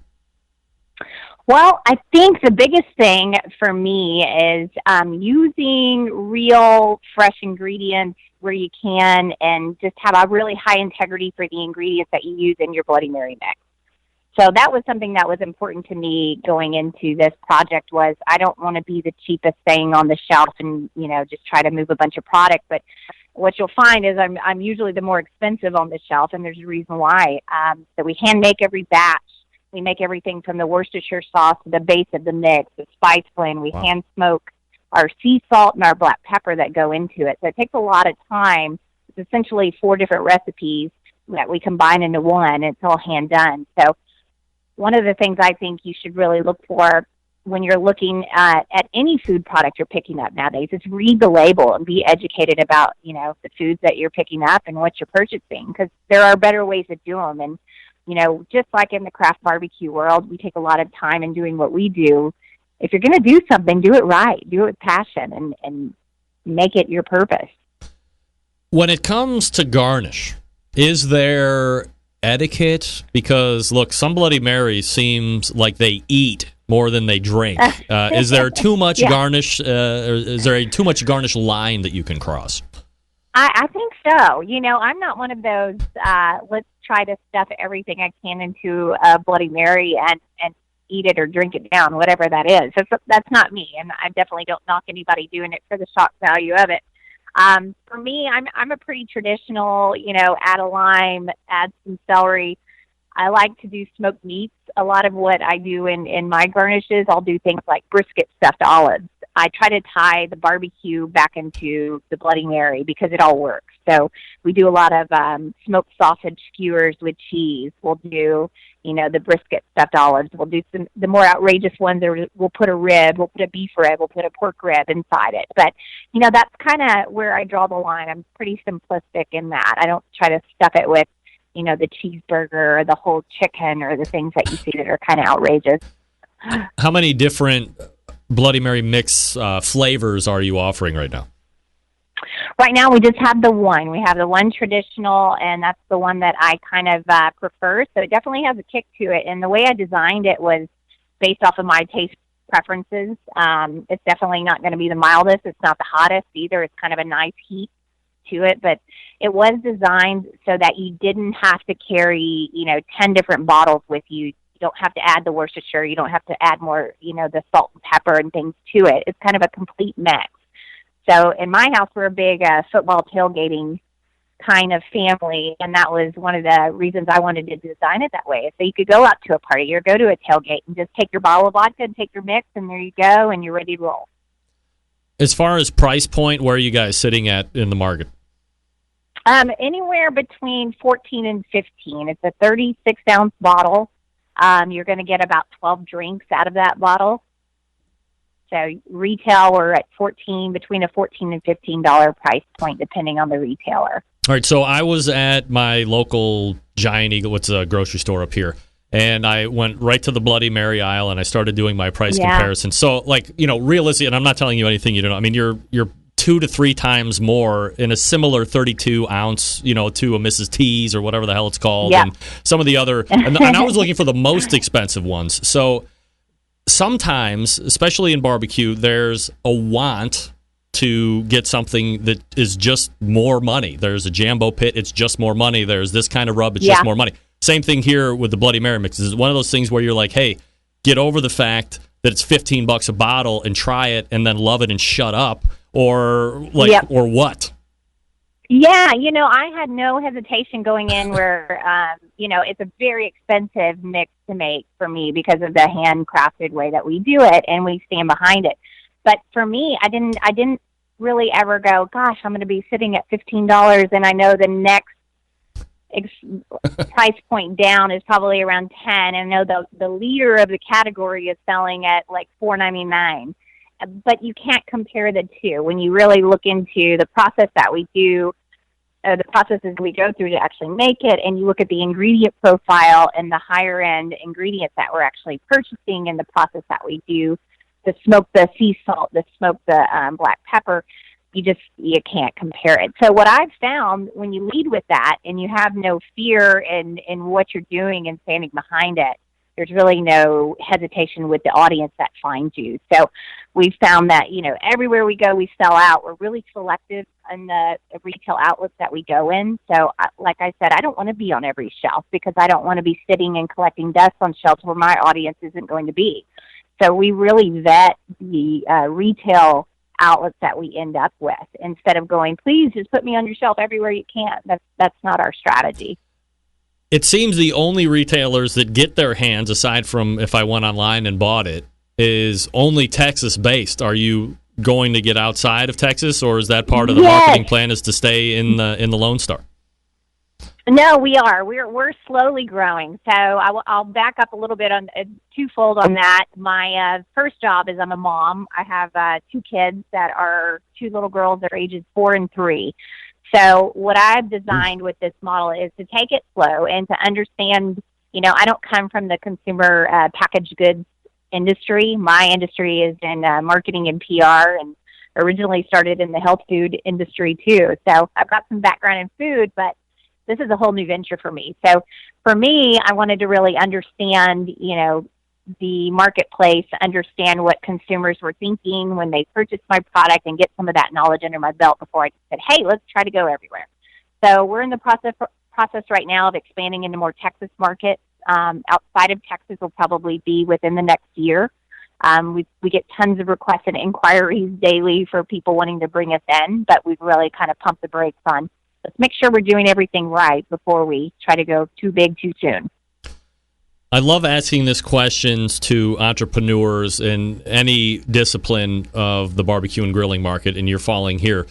Well, I think the biggest thing for me is using real, fresh ingredients where you can, and just have a really high integrity for the ingredients that you use in your Bloody Mary mix. So that was something that was important to me going into this project. Was I don't want to be the cheapest thing on the shelf and just try to move a bunch of product. But what you'll find is I'm usually the more expensive on the shelf, and there's a reason why. So we hand make every batch. We make everything from the Worcestershire sauce to the base of the mix, the spice blend. We hand smoke our sea salt and our black pepper that go into it. So it takes a lot of time. It's essentially 4 different recipes that we combine into one. It's all hand done. So one of the things I think you should really look for when you're looking at any food product you're picking up nowadays is read the label and be educated about, the foods that you're picking up and what you're purchasing, because there are better ways to do them. And just like in the craft barbecue world, we take a lot of time in doing what we do. If you're going to do something, do it right. Do it with passion and make it your purpose. When it comes to garnish, is there etiquette? Because, look, some Bloody Marys seems like they eat more than they drink. Is there too much garnish? Or is there too much garnish line that you can cross? I think so. You know, I'm not one of those, let's try to stuff everything I can into a Bloody Mary and eat it or drink it down, whatever that is. That's not me, and I definitely don't knock anybody doing it for the shock value of it. For me, I'm a pretty traditional, you know, add a lime, add some celery. I like to do smoked meats. A lot of what I do in my garnishes, I'll do things like brisket stuffed olives. I try to tie the barbecue back into the Bloody Mary because it all works. So we do a lot of smoked sausage skewers with cheese. We'll do, you know, the brisket stuffed olives. We'll do the more outrageous ones. We'll put a rib. We'll put a beef rib. We'll put a pork rib inside it. But, you know, that's kind of where I draw the line. I'm pretty simplistic in that. I don't try to stuff it with, you know, the cheeseburger or the whole chicken or the things that you see that are kind of outrageous. How many different Bloody Mary mix flavors are you offering right now? Right now, we just have the one. We have the one traditional, and that's the one that I kind of prefer. So it definitely has a kick to it. And the way I designed it was based off of my taste preferences. It's definitely not going to be the mildest. It's not the hottest either. It's kind of a nice heat to it. But it was designed so that you didn't have to carry, you know, 10 different bottles with you. You don't have to add the Worcestershire. You don't have to add more, you know, the salt and pepper and things to it. It's kind of a complete mix. So in my house, we're a big football tailgating kind of family, and that was one of the reasons I wanted to design it that way. So you could go out to a party or go to a tailgate and just take your bottle of vodka and take your mix, and there you go, and you're ready to roll. As far as price point, where are you guys sitting at in the market? Anywhere between 14 and 15. It's a 36-ounce bottle. You're going to get about 12 drinks out of that bottle. So retail, we're at between a $14 and $15 price point, depending on the retailer. All right, so I was at my local Giant Eagle, it's a grocery store up here, and I went right to the Bloody Mary aisle, and I started doing my price comparison. So, like, you know, realistically, and I'm not telling you anything you don't know. I mean, you're 2 to 3 times more in a similar 32-ounce, you know, to a Mrs. T's or whatever the hell it's called, and some of the other. And I was looking for the most expensive ones. So sometimes, especially in barbecue, there's a want to get something that is just more money. There's a Jambo Pit, it's just more money. There's this kind of rub, it's just more money. Same thing here with the Bloody Mary mixes. It's one of those things where you're like, hey, get over the fact that it's $15 a bottle and try it and then love it and shut up, or like, or what? Yeah, you know, I had no hesitation going in where, you know, it's a very expensive mix to make for me because of the handcrafted way that we do it, and we stand behind it. But for me, I didn't really ever go, gosh, I'm going to be sitting at $15, and I know the next price point down is probably around 10, and I know the leader of the category is selling at like $4.99. But you can't compare the two when you really look into the process that we do, the processes we go through to actually make it, and you look at the ingredient profile and the higher end ingredients that we're actually purchasing and the process that we do, the smoke, the sea salt, the smoke, the black pepper, you can't compare it. So what I've found when you lead with that and you have no fear in what you're doing and standing behind it, there's really no hesitation with the audience that finds you. So we found that, you know, everywhere we go, we sell out. We're really selective in the retail outlets that we go in. So like I said, I don't want to be on every shelf because I don't want to be sitting and collecting dust on shelves where my audience isn't going to be. So we really vet the retail outlets that we end up with instead of going, please just put me on your shelf everywhere you can. That's not our strategy. It seems the only retailers that get their hands, aside from if I went online and bought it, is only Texas-based. Are you going to get outside of Texas, or is that part of the marketing plan is to stay in the Lone Star? No, we are. We're slowly growing. So I'll back up a little bit on twofold on that. My first job is I'm a mom. I have 2 kids that are 2 little girls. They're ages 4 and 3. So what I've designed with this model is to take it slow and to understand, you know, I don't come from the consumer packaged goods industry. My industry is in marketing and PR, and originally started in the health food industry too. So I've got some background in food, but this is a whole new venture for me. So for me, I wanted to really understand, the marketplace, understand what consumers were thinking when they purchased my product, and get some of that knowledge under my belt before I said, hey, let's try to go everywhere. So we're in the process right now of expanding into more Texas markets. Outside of Texas will probably be within the next year. We get tons of requests and inquiries daily for people wanting to bring us in, but we've really kind of pumped the brakes on, let's make sure we're doing everything right before we try to go too big too soon. I love asking this questions to entrepreneurs in any discipline of the barbecue and grilling market, and you're falling here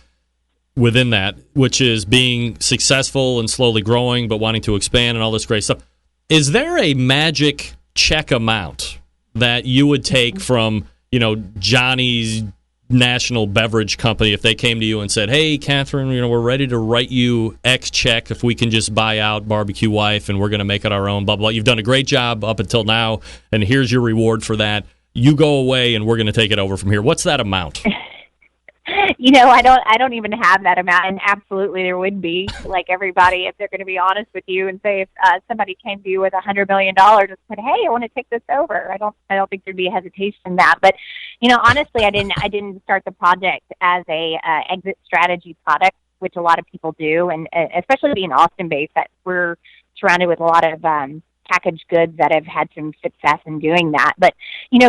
within that, which is being successful and slowly growing, but wanting to expand and all this great stuff. Is there a magic check amount that you would take from, Johnny's National Beverage Company if they came to you and said, hey, Catherine, we're ready to write you X check if we can just buy out BBQ Wife and we're going to make it our own, blah, blah. You've done a great job up until now, and here's your reward for that. You go away and we're going to take it over from here. What's that amount? I don't even have that amount, and absolutely there would be, like everybody, if they're going to be honest with you and say if somebody came to you with $100 million and said, hey, I want to take this over, I don't think there'd be a hesitation in that. But, honestly, I didn't start the project as a exit strategy product, which a lot of people do, and especially being Austin-based, that we're surrounded with a lot of packaged goods that have had some success in doing that. But,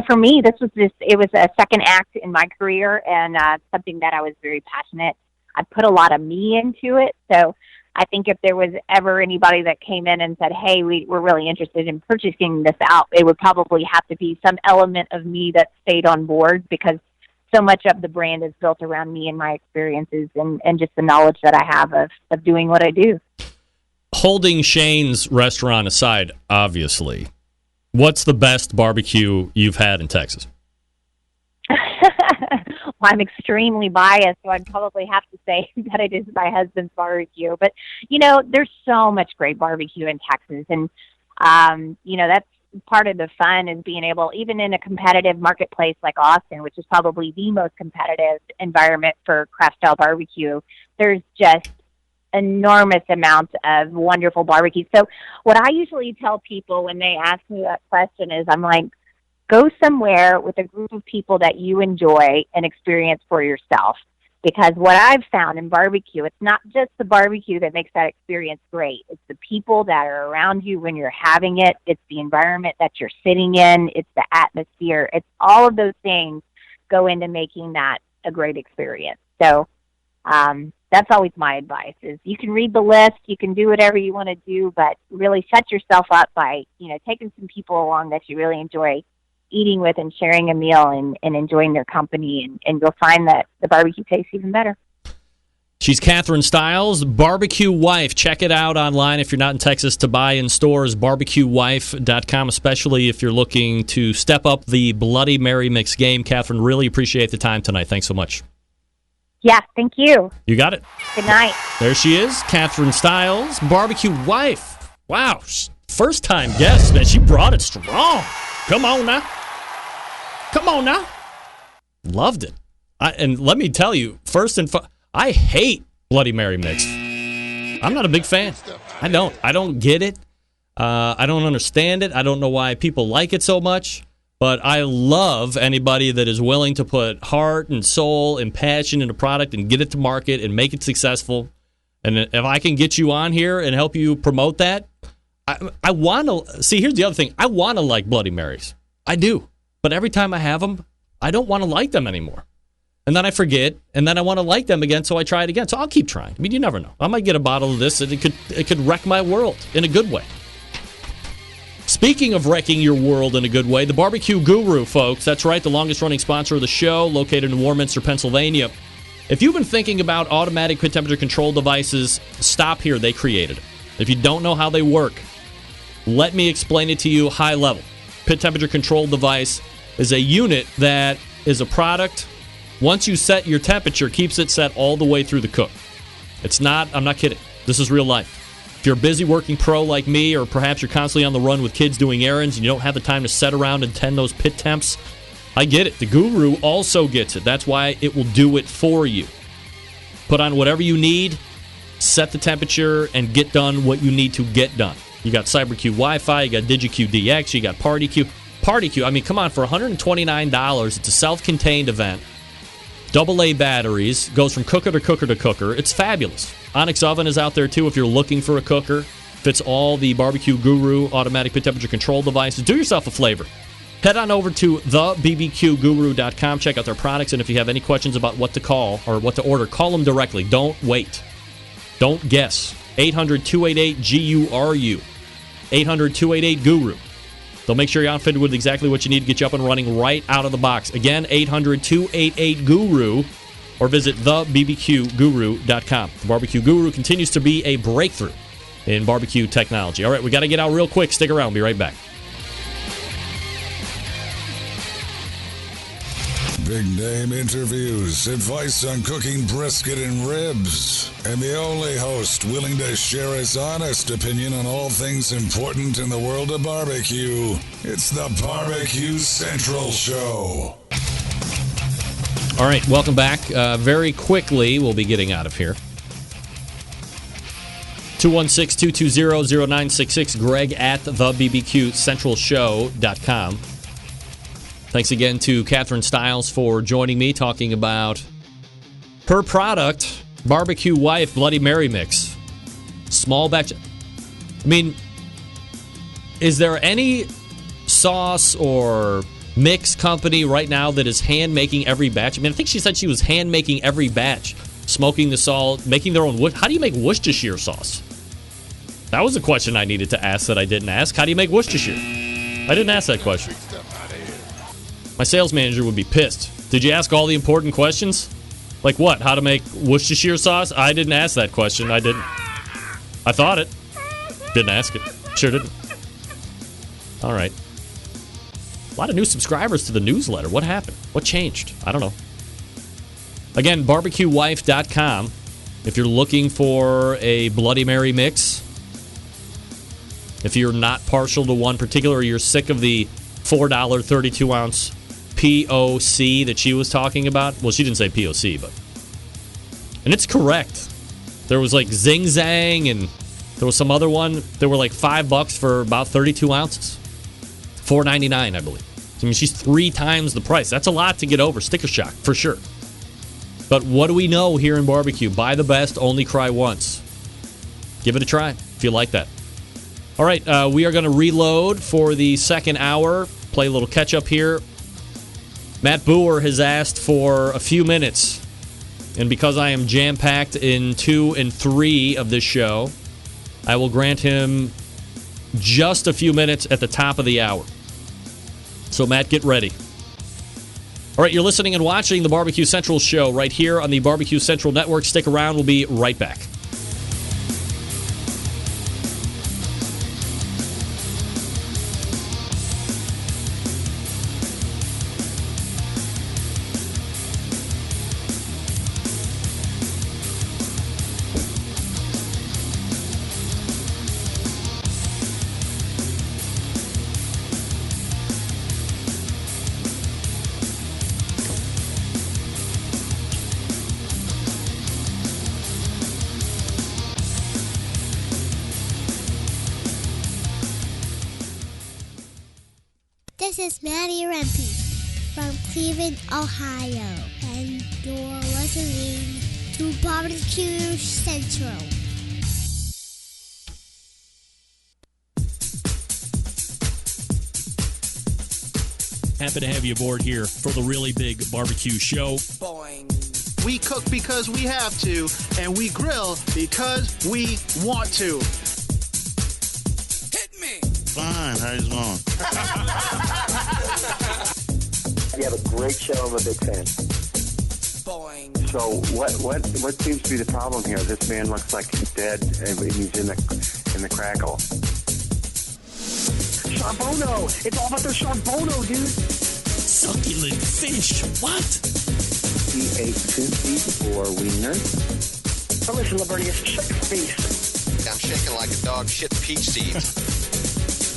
for me, it was a second act in my career, and something that I was very passionate. I put a lot of me into it. So I think if there was ever anybody that came in and said, hey, we're really interested in purchasing this out, it would probably have to be some element of me that stayed on board, because so much of the brand is built around me and my experiences and just the knowledge that I have of doing what I do. Holding Shane's restaurant aside, obviously, what's the best barbecue you've had in Texas? Well, I'm extremely biased, so I'd probably have to say that it is my husband's barbecue. But, there's so much great barbecue in Texas. And, that's part of the fun, is being able, even in a competitive marketplace like Austin, which is probably the most competitive environment for craft style barbecue, there's just enormous amounts of wonderful barbecue. So what I usually tell people when they ask me that question is, I'm like, go somewhere with a group of people that you enjoy and experience for yourself. Because what I've found in barbecue, it's not just the barbecue that makes that experience great. It's the people that are around you when you're having it. It's the environment that you're sitting in. It's the atmosphere. It's all of those things go into making that a great experience. So that's always my advice, is you can read the list, you can do whatever you want to do, but really set yourself up by, taking some people along that you really enjoy eating with and sharing a meal and enjoying their company, and you'll find that the barbecue tastes even better. She's Catherine Stiles, BBQ Wife. Check it out online if you're not in Texas to buy in stores, barbecuewife.com, especially if you're looking to step up the Bloody Mary mix game. Catherine, really appreciate the time tonight. Thanks so much. Yeah, thank you. You got it. Good night. There she is, Catherine Stiles, BBQ Wife. Wow, first time guest, man. She brought it strong. Come on now. Loved it. And let me tell you, I hate Bloody Mary mix. I'm not a big fan. I don't get it. I don't understand it. I don't know why people like it so much. But I love anybody that is willing to put heart and soul and passion into product and get it to market and make it successful. And if I can get you on here and help you promote that, I want to. See, here's the other thing. I want to like Bloody Marys. I do. But every time I have them, I don't want to like them anymore. And then I forget, and then I want to like them again, so I try it again. So I'll keep trying. I mean, you never know. I might get a bottle of this, and it could wreck my world in a good way. Speaking of wrecking your world in a good way, the Barbecue Guru, folks. That's right, the longest-running sponsor of the show, located in Warminster, Pennsylvania. If you've been thinking about automatic pit temperature control devices, stop here. They created it. If you don't know how they work, let me explain it to you high level. Pit temperature control device is a unit that is a product. Once you set your temperature, keeps it set all the way through the cook. I'm not kidding. This is real life. If you're a busy working pro like me, or perhaps you're constantly on the run with kids doing errands and you don't have the time to sit around and tend those pit temps, I get it. The Guru also gets it. That's why it will do it for you. Put on whatever you need, set the temperature, and get done what you need to get done. You got CyberQ Wi-Fi, you got DigiQ DX, you got PartyQ. PartyQ, I mean, come on, for $129, it's a self-contained event. AA batteries, goes from cooker to cooker to cooker. It's fabulous. Onyx Oven is out there, too, if you're looking for a cooker. Fits all the Barbecue Guru automatic pit temperature control devices. Do yourself a flavor. Head on over to thebbqguru.com. Check out their products, and if you have any questions about what to call or what to order, call them directly. Don't wait. Don't guess. 800-288-GURU. 800-288-GURU. They'll make sure you're outfitted with exactly what you need to get you up and running right out of the box. Again, 800-288-GURU, or visit thebbqguru.com. The Barbecue Guru continues to be a breakthrough in barbecue technology. All right, we got to get out real quick. Stick around. We'll be right back. Big name interviews, advice on cooking brisket and ribs, and the only host willing to share his honest opinion on all things important in the world of barbecue. It's the BBQ Central Show. All right, welcome back. Very quickly, we'll be getting out of here. 216-220-0966, Greg at thebbqcentralshow.com. Thanks again to Catherine Stiles for joining me, talking about her product, Barbecue Wife Bloody Mary Mix. Small batch. I mean, is there any sauce or mix company right now that is hand-making every batch? I mean, I think she said she was hand-making every batch, smoking the salt, making their own wood. How do you make Worcestershire sauce? That was a question I needed to ask that I didn't ask. How do you make Worcestershire? I didn't ask that question. My sales manager would be pissed. Did you ask all the important questions? Like what? How to make Worcestershire sauce? I didn't ask that question. I didn't. I thought it. Didn't ask it. Sure didn't. All right. A lot of new subscribers to the newsletter. What happened? What changed? I don't know. Again, barbecuewife.com. If you're looking for a Bloody Mary mix, if you're not partial to one particular, or you're sick of the $4 32-ounce POC that she was talking about. Well, she didn't say POC, but... And it's correct. There was like Zing Zang, and there was some other one. They were like $5 for about 32 ounces. $4.99, I believe. I mean, she's 3 times the price. That's a lot to get over. Sticker shock, for sure. But what do we know here in barbecue? Buy the best, only cry once. Give it a try if you like that. All right, we are going to reload for the second hour. Play a little catch-up here. Matt Boer has asked for a few minutes. And because I am jam-packed in 2 and 3 of this show, I will grant him just a few minutes at the top of the hour. So, Matt, get ready. All right, you're listening and watching the Barbecue Central Show right here on the Barbecue Central Network. Stick around. We'll be right back. This is Maddie Rempe from Cleveland, Ohio, and you're listening to BBQ Central. Happy to have you aboard here for the really big barbecue show. Boing. We cook because we have to, and we grill because we want to. Hit me! Fine, how's it going? You have a great show. I'm a big fan. Boing. So what seems to be the problem here? This man looks like he's dead, and he's in the crackle. Charbono! It's all about the charbono, dude! Succulent fish! What? He ate 54 wieners. Oh, listen, Libertius, shut your face. I'm shaking like a dog shit peach seeds.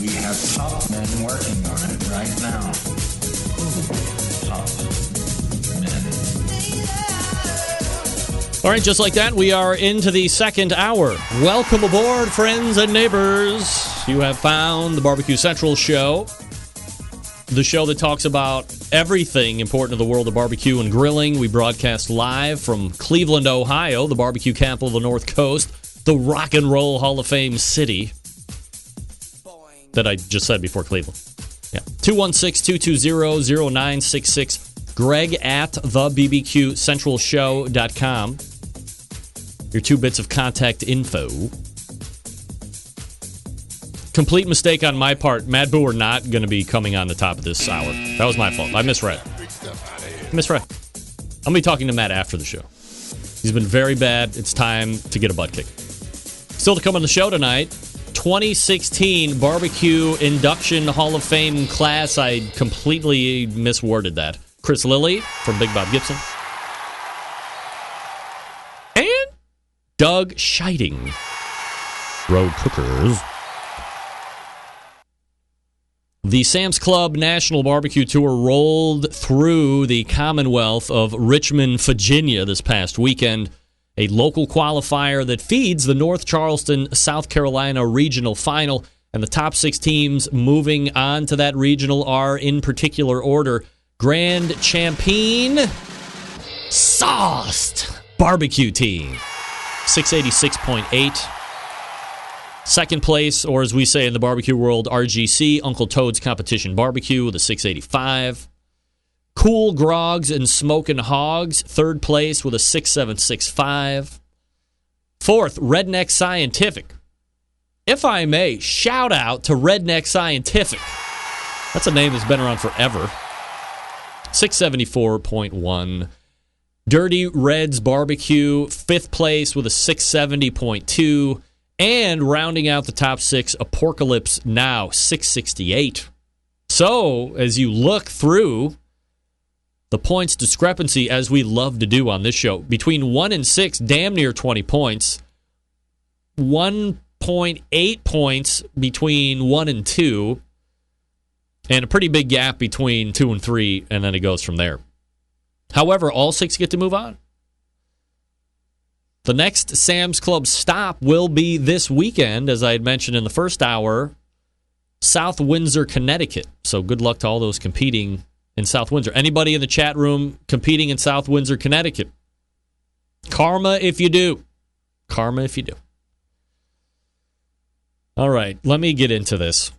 We have top men working on it right now. Top men. All right, just like that, we are into the second hour. Welcome aboard, friends and neighbors. You have found the BBQ Central Show, the show that talks about everything important to the world of barbecue and grilling. We broadcast live from Cleveland, Ohio, the barbecue capital of the North Coast, the Rock and Roll Hall of Fame city that I just said before Cleveland. Yeah, 216-220-0966. Greg at thebbqcentralshow.com. Your 2 bits of contact info. Complete mistake on my part. Matt Boer not going to be coming on the top of this hour. That was my fault. I misread. I'm going to be talking to Matt after the show. He's been very bad. It's time to get a butt kick. Still to come on the show tonight, 2016 Barbecue Induction Hall of Fame class. I completely misworded that. Chris Lilly from Big Bob Gibson. And Doug Scheiding. Road Cookers. The Sam's Club National Barbecue Tour rolled through the Commonwealth of Richmond, Virginia this past weekend. A local qualifier that feeds the North Charleston, South Carolina regional final. And the top 6 teams moving on to that regional are, in particular order, Grand Champagne Sauced Barbecue Team, 686.8. Second place, or as we say in the barbecue world, RGC, Uncle Toad's Competition Barbecue with a 685. Cool Grogs and Smokin' Hogs, third place with a 6765. Fourth, Redneck Scientific. If I may, shout out to Redneck Scientific. That's a name that's been around forever. 674.1. Dirty Reds Barbecue, fifth place with a 670.2. And rounding out the top 6, Apocalypse Now, 668. So, as you look through the points discrepancy, as we love to do on this show, between 1 and 6, damn near 20 points. 1.8 points between 1 and 2. And a pretty big gap between 2 and 3, and then it goes from there. However, all 6 get to move on. The next Sam's Club stop will be this weekend, as I had mentioned in the first hour, South Windsor, Connecticut. So good luck to all those competing in South Windsor. Anybody in the chat room competing in South Windsor, Connecticut? Karma if you do. Karma if you do. All right, let me get into this.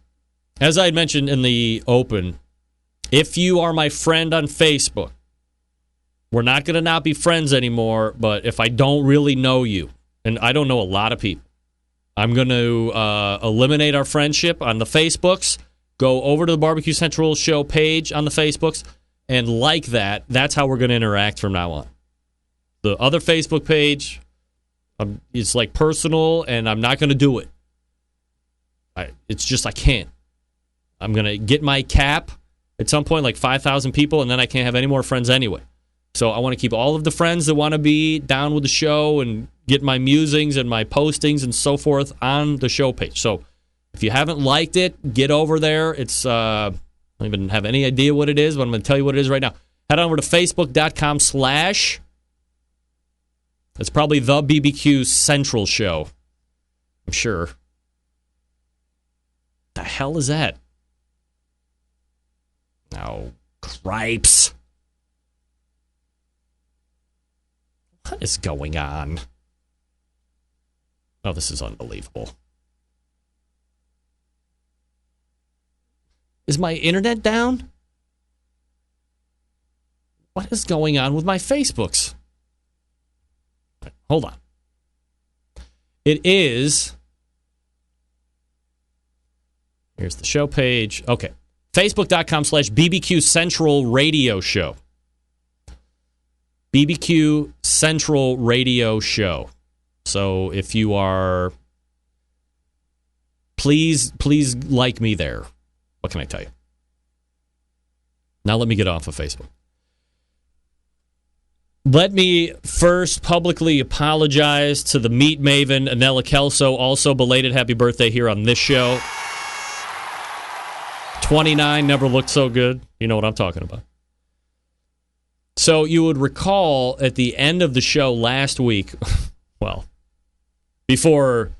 As I had mentioned in the open, if you are my friend on Facebook, we're not going to not be friends anymore, but if I don't really know you, and I don't know a lot of people, I'm going to eliminate our friendship on the Facebooks, go over to the BBQ Central Show page on the Facebooks, and like that. That's how we're going to interact from now on. The other Facebook page, it's like personal, and I'm not going to do it. It's just I can't. I'm going to get my cap at some point, like 5,000 people, and then I can't have any more friends anyway. So I want to keep all of the friends that want to be down with the show and get my musings and my postings and so forth on the show page. So if you haven't liked it, get over there. It's I don't even have any idea what it is, but I'm going to tell you what it is right now. Head on over to facebook.com/ it's probably the BBQ Central Show. I'm sure. The hell is that? Oh, cripes. What is going on? Oh, this is unbelievable. Is my internet down? What is going on with my Facebooks? Hold on. It is... Here's the show page. Okay. Facebook.com/BBQ Central Radio Show. BBQ Central Radio Show. So if you are... Please like me there. What can I tell you? Now let me get off of Facebook. Let me first publicly apologize to the meat maven, Anella Kelso. Also, belated happy birthday here on this show. 29 never looked so good. You know what I'm talking about. So you would recall at the end of the show last week, well, before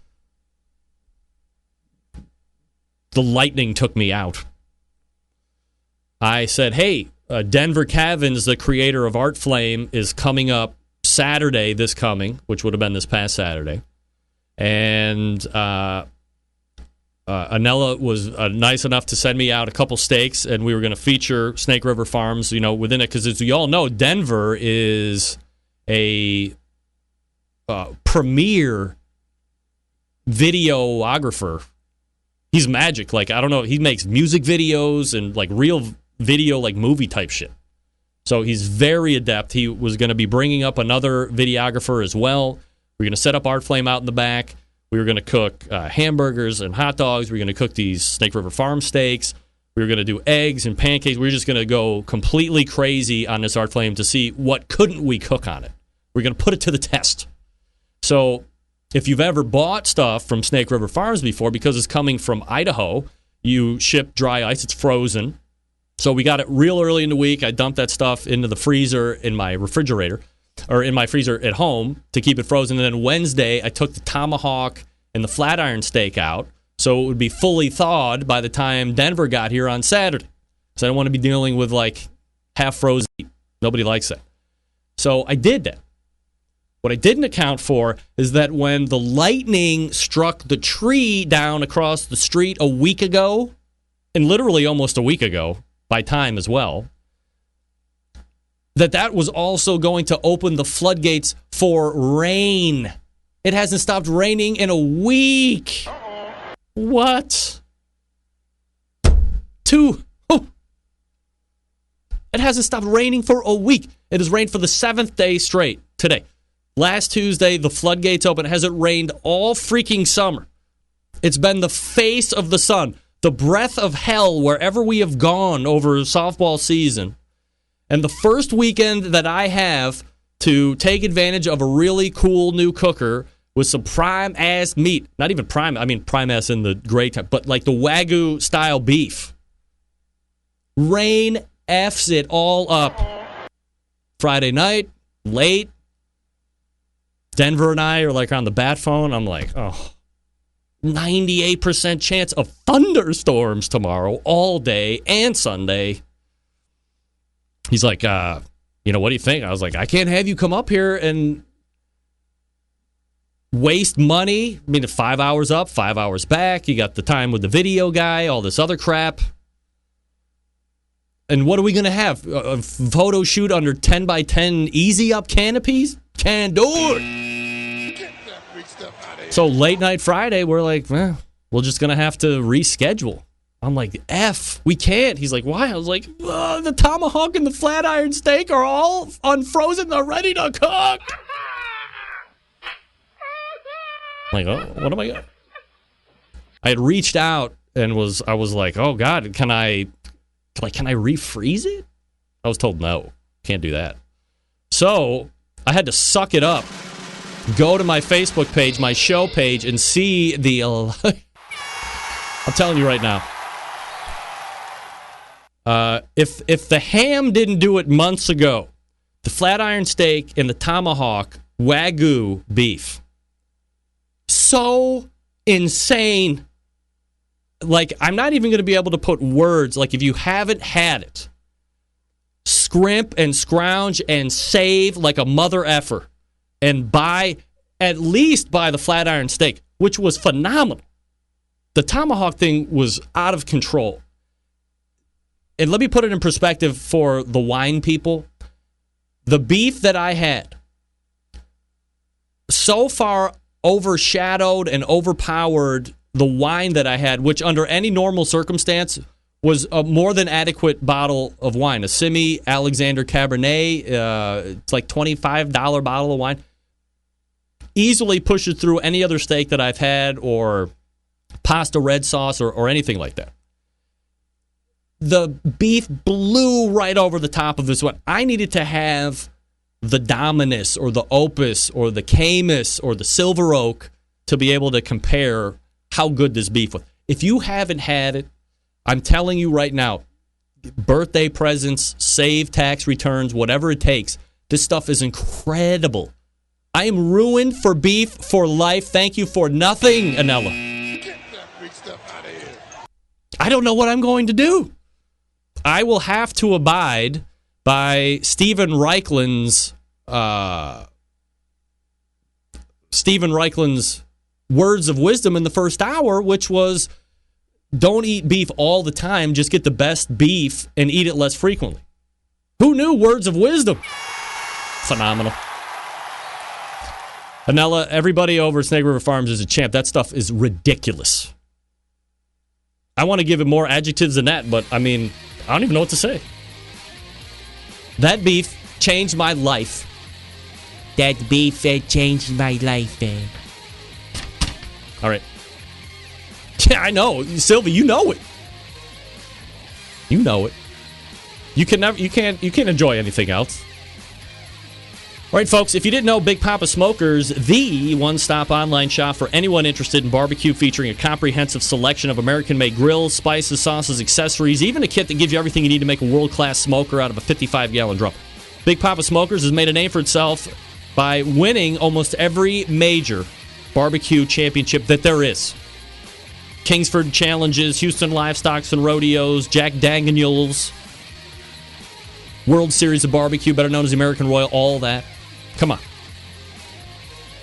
the lightning took me out, I said, hey, Denver Cavins, the creator of Art Flame, is coming up Saturday, this coming, which would have been this past Saturday. And Anella was nice enough to send me out a couple steaks, and we were going to feature Snake River Farms, within it, because as we all know, Denver is a premier videographer. He's magic. Like, I don't know, he makes music videos and like real video, like movie type shit. So he's very adept. He was going to be bringing up another videographer as well. We're going to set up Art Flame out in the back. We were going to cook hamburgers and hot dogs. We were going to cook these Snake River Farm steaks. We were going to do eggs and pancakes. We were just going to go completely crazy on this Art Flame to see what couldn't we cook on it. We're going to put it to the test. So if you've ever bought stuff from Snake River Farms before, because it's coming from Idaho, you ship dry ice. It's frozen. So we got it real early in the week. I dumped that stuff into the freezer in my refrigerator, or in my freezer at home to keep it frozen. And then Wednesday, I took the tomahawk and the flat iron steak out so it would be fully thawed by the time Denver got here on Saturday. So I don't want to be dealing with like half frozen meat. Nobody likes that. So I did that. What I didn't account for is that when the lightning struck the tree down across the street a week ago, and literally almost a week ago by time as well, that was also going to open the floodgates for rain. It hasn't stopped raining in a week. What? It hasn't stopped raining for a week. It has rained for the 7th day straight today. Last Tuesday, the floodgates opened. It hasn't rained all freaking summer. It's been the face of the sun, the breath of hell wherever we have gone over softball season. And the first weekend that I have to take advantage of a really cool new cooker with some prime-ass meat. Not even prime, I mean prime-ass in the great time, but like the Wagyu-style beef. Rain F's it all up. Friday night, late. Denver and I are like on the bat phone. I'm like, 98% chance of thunderstorms tomorrow, all day and Sunday. He's like, what do you think? I was like, I can't have you come up here and waste money. I mean, 5 hours up, 5 hours back. You got the time with the video guy, all this other crap. And what are we going to have? A photo shoot under 10 by 10 easy up canopies? Can't do it. So late night Friday, we're like, we're just going to have to reschedule. I'm like, we can't. He's like, why? I was like, the tomahawk and the flat iron steak are all unfrozen. They're ready to cook. I'm like, what am I going to... I had reached out and I was like, oh, God, can I refreeze it? I was told no, can't do that. So I had to suck it up, go to my Facebook page, my show page, and see the... I'm telling you right now. If the ham didn't do it months ago, the flat iron steak and the tomahawk Wagyu beef, so insane. Like, I'm not even going to be able to put words. Like, if you haven't had it, scrimp and scrounge and save like a mother effer and at least buy the flat iron steak, which was phenomenal. The tomahawk thing was out of control. And let me put it in perspective for the wine people. The beef that I had so far overshadowed and overpowered the wine that I had, which under any normal circumstance was a more than adequate bottle of wine. A Simi Alexander Cabernet, it's like $25 bottle of wine. Easily pushes through any other steak that I've had, or pasta red sauce, or anything like that. The beef blew right over the top of this one. I needed to have the Dominus or the Opus or the Camus or the Silver Oak to be able to compare how good this beef was. If you haven't had it, I'm telling you right now, birthday presents, save tax returns, whatever it takes. This stuff is incredible. I am ruined for beef for life. Thank you for nothing, Anella. Get that big stuff out of here. I don't know what I'm going to do. I will have to abide by Raichlen's words of wisdom in the first hour, which was don't eat beef all the time. Just get the best beef and eat it less frequently. Who knew words of wisdom? Phenomenal. Anella, everybody over at Snake River Farms is a champ. That stuff is ridiculous. I want to give it more adjectives than that, but I mean, I don't even know what to say. That beef changed my life. That beef changed my life, man. All right. Yeah, I know. Sylvie, you know it. You know it. You can't enjoy anything else. All right, folks, if you didn't know, Big Papa Smokers, the one-stop online shop for anyone interested in barbecue, featuring a comprehensive selection of American-made grills, spices, sauces, accessories, even a kit that gives you everything you need to make a world-class smoker out of a 55-gallon drum. Big Papa Smokers has made a name for itself by winning almost every major barbecue championship that there is. Kingsford Challenges, Houston Livestocks and Rodeos, Jack Daniels, World Series of Barbecue, better known as the American Royal, all that. Come on.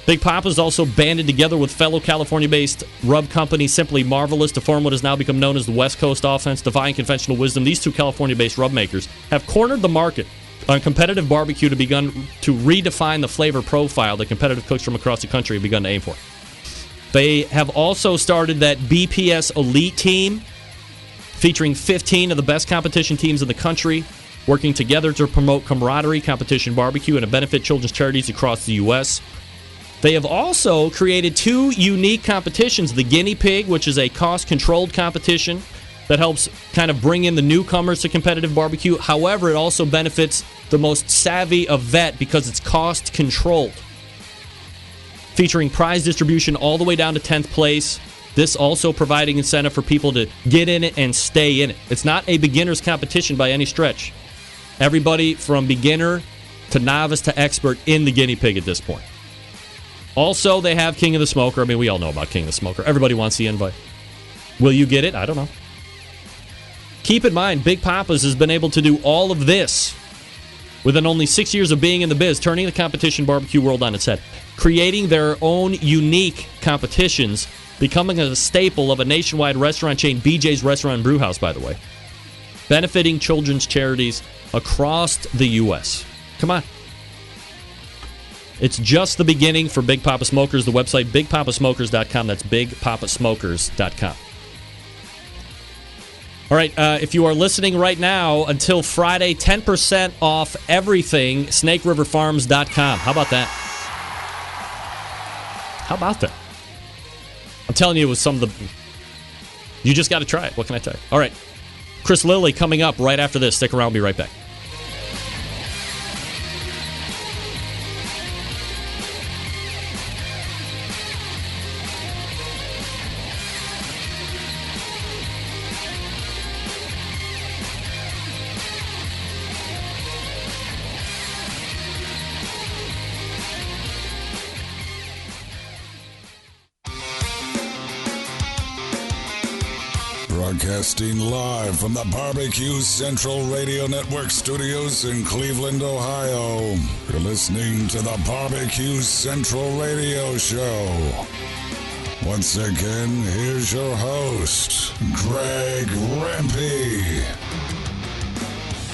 Big Papa's also banded together with fellow California-based rub company Simply Marvelous to form what has now become known as the West Coast Offense, defying conventional wisdom. These two California-based rub makers have cornered the market on competitive barbecue to redefine the flavor profile that competitive cooks from across the country have begun to aim for. They have also started that BPS Elite team, featuring 15 of the best competition teams in the country, working together to promote camaraderie, competition barbecue, and to benefit children's charities across the U.S. They have also created two unique competitions. The Guinea Pig, which is a cost-controlled competition that helps kind of bring in the newcomers to competitive barbecue. However, it also benefits the most savvy of vet because it's cost-controlled. Featuring prize distribution all the way down to 10th place. This also providing incentive for people to get in it and stay in it. It's not a beginner's competition by any stretch. Everybody from beginner to novice to expert in the Guinea Pig at this point. Also, they have King of the Smoker. I mean, we all know about King of the Smoker. Everybody wants the invite. Will you get it? I don't know. Keep in mind, Big Papa's has been able to do all of this within only 6 years of being in the biz, turning the competition barbecue world on its head, creating their own unique competitions, becoming a staple of a nationwide restaurant chain, BJ's Restaurant and Brewhouse, by the way, benefiting children's charities across the U.S. Come on. It's just the beginning for Big Papa Smokers. The website, bigpapasmokers.com. That's bigpapasmokers.com. All right, if you are listening right now, until Friday, 10% off everything, snakeriverfarms.com. How about that? How about that? I'm telling you, it was some of the... You just got to try it. What can I tell you? All right. Chris Lilly coming up right after this. Stick around. I'll be right back. Broadcasting live from the BBQ Central Radio Network studios in Cleveland, Ohio. You're listening to the BBQ Central Radio Show. Once again, here's your host, Greg Rempe.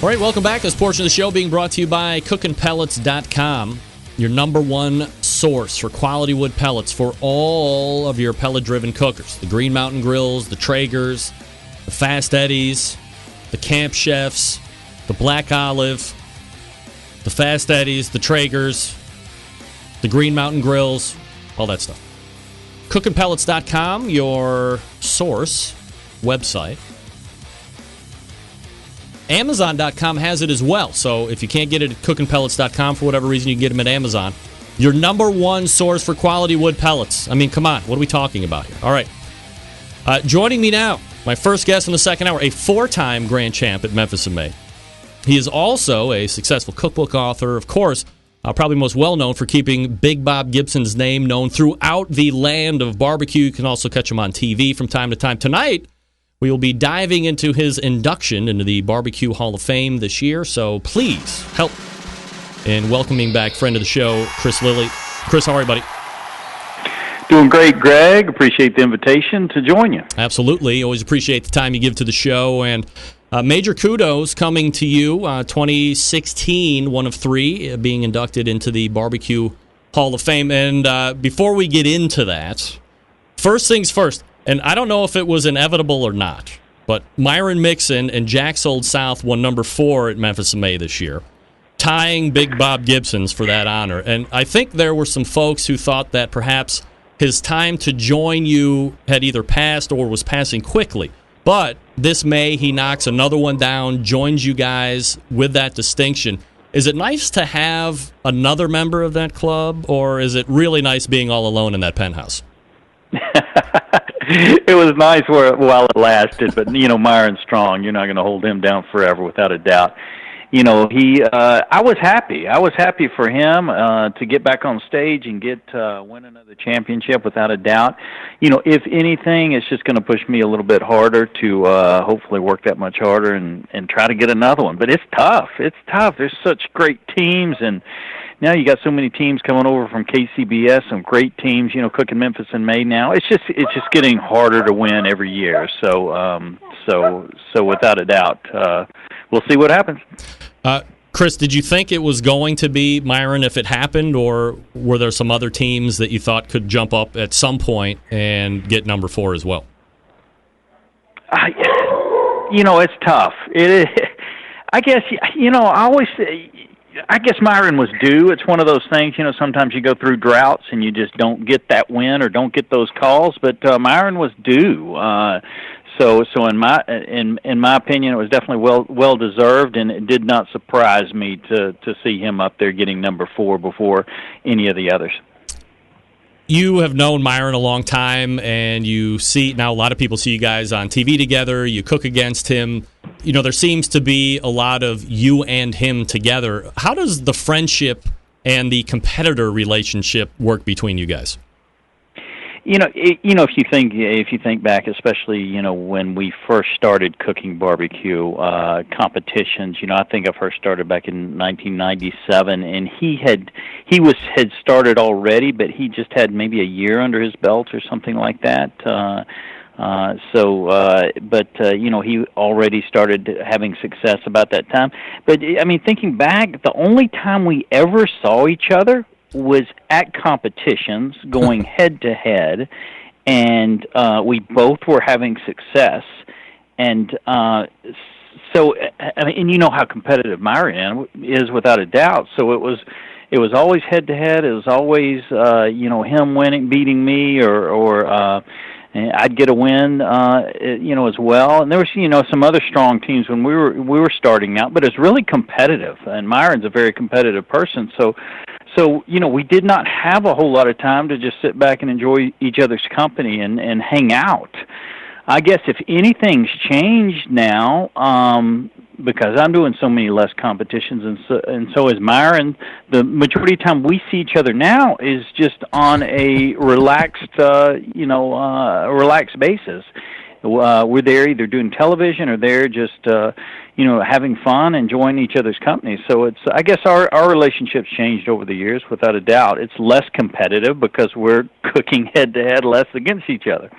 All right, welcome back. This portion of the show being brought to you by cookinpellets.com, your number one source for quality wood pellets for all of your pellet-driven cookers. The Green Mountain Grills, the Traegers, the Fast Eddies, the Camp Chefs, the Black Olive, the Fast Eddies, the Traegers, the Green Mountain Grills, all that stuff. Cookinpellets.com, your source website. Amazon.com has it as well, so if you can't get it at cookinpellets.com for whatever reason, you can get them at Amazon. Your number one source for quality wood pellets. I mean, come on, what are we talking about here? All right. Joining me now, My first guest in the second hour, a 4-time grand champ at Memphis in May. He is also a successful cookbook author, of course, probably most well-known for keeping Big Bob Gibson's name known throughout the land of barbecue. You can also catch him on TV from time to time. Tonight, we will be diving into his induction into the BBQ Hall of Fame this year, so please help in welcoming back friend of the show, Chris Lilly. Chris, how are you, buddy? Doing great, Greg. Appreciate the invitation to join you. Absolutely. Always appreciate the time you give to the show, and major kudos coming to you. 2016, one of 3, being inducted into the BBQ Hall of Fame. And before we get into that, first things first, and I don't know if it was inevitable or not, but Myron Mixon and Jack's Old South won number 4 at Memphis in May this year, tying Big Bob Gibson's for that honor. And I think there were some folks who thought that perhaps his time to join you had either passed or was passing quickly. But this May, he knocks another one down, joins you guys with that distinction. Is it nice to have another member of that club, or is it really nice being all alone in that penthouse? It was nice while it lasted, but, Myron's strong. You're not going to hold him down forever, without a doubt. I was happy. I was happy for him to get back on stage and win another championship, without a doubt. If anything, it's just going to push me a little bit harder to hopefully work that much harder and try to get another one. But it's tough. It's tough. There's such great teams, and now you got so many teams coming over from KCBS, some great teams, cooking Memphis in May now. It's just getting harder to win every year. So without a doubt, we'll see what happens. Chris, did you think it was going to be Myron if it happened, or were there some other teams that you thought could jump up at some point and get number 4 as well? It's tough. It is. I guess, I guess Myron was due. It's one of those things, sometimes you go through droughts and you just don't get that win or don't get those calls, but Myron was due. So in my opinion, it was definitely well deserved, and it did not surprise me to see him up there getting number 4 before any of the others. You have known Myron a long time, and you see now a lot of people see you guys on TV together. You cook against him. There seems to be a lot of you and him together. How does the friendship and the competitor relationship work between you guys? If you think back, especially when we first started cooking barbecue competitions. I think I first started back in 1997, and he had started already, but he just had maybe a year under his belt or something like that. He already started having success about that time. But thinking back, the only time we ever saw each other was at competitions, going head to head, and we both were having success. And so how competitive Myron is, without a doubt. So it was always head to head. It was always him beating me, or I'd get a win, as well. And there was, some other strong teams when we were starting out, but it's really competitive. And Myron's a very competitive person, so we did not have a whole lot of time to just sit back and enjoy each other's company and hang out. I guess if anything's changed now, because I'm doing so many less competitions, and so is Myron, the majority of the time we see each other now is just on a relaxed basis. We're there either doing television or they're just, having fun, enjoying each other's company. So I guess our relationship's changed over the years, without a doubt. It's less competitive because we're cooking head-to-head, less against each other.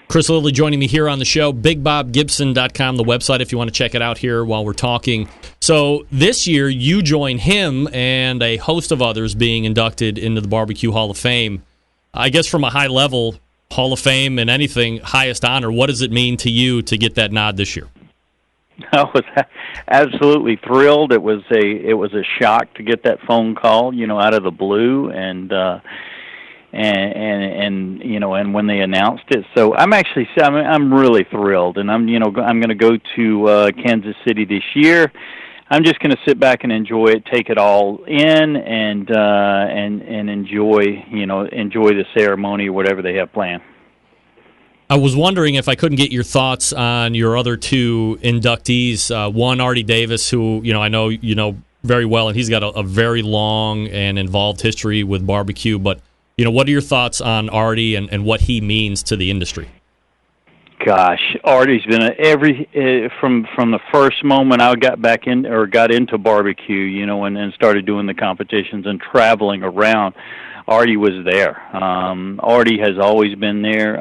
Chris Lilly joining me here on the show, BigBobGibson.com, the website, if you want to check it out here while we're talking. So this year, you join him and a host of others being inducted into the BBQ Hall of Fame. I guess from a high level, Hall of Fame and anything, highest honor, what does it mean to you to get that nod this year? I was absolutely thrilled. It was a shock to get that phone call, out of the blue, and when they announced it. So I'm really thrilled, and I'm going to go to Kansas City this year. I'm just going to sit back and enjoy it, take it all in, and enjoy the ceremony or whatever they have planned. I was wondering if I couldn't get your thoughts on your other two inductees. One, Artie Davis, who I know you know very well, and he's got a very long and involved history with barbecue. But what are your thoughts on Artie and what he means to the industry? Gosh, Artie's been from the first moment I got into barbecue, and started doing the competitions and traveling around. Artie was there. Artie has always been there.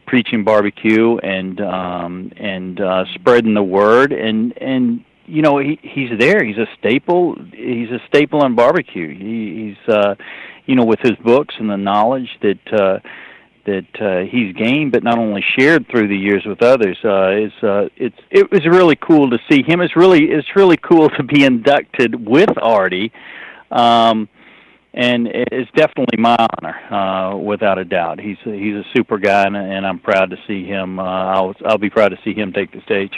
Preaching barbecue and spreading the word, and he's there. He's a staple. He's a staple on barbecue. He's with his books and the knowledge that he's gained, but not only shared through the years with others. It was really cool to see him. It's really cool to be inducted with Artie. And it's definitely my honor, without a doubt. He's a super guy, and I'm proud to see him. I'll be proud to see him take the stage.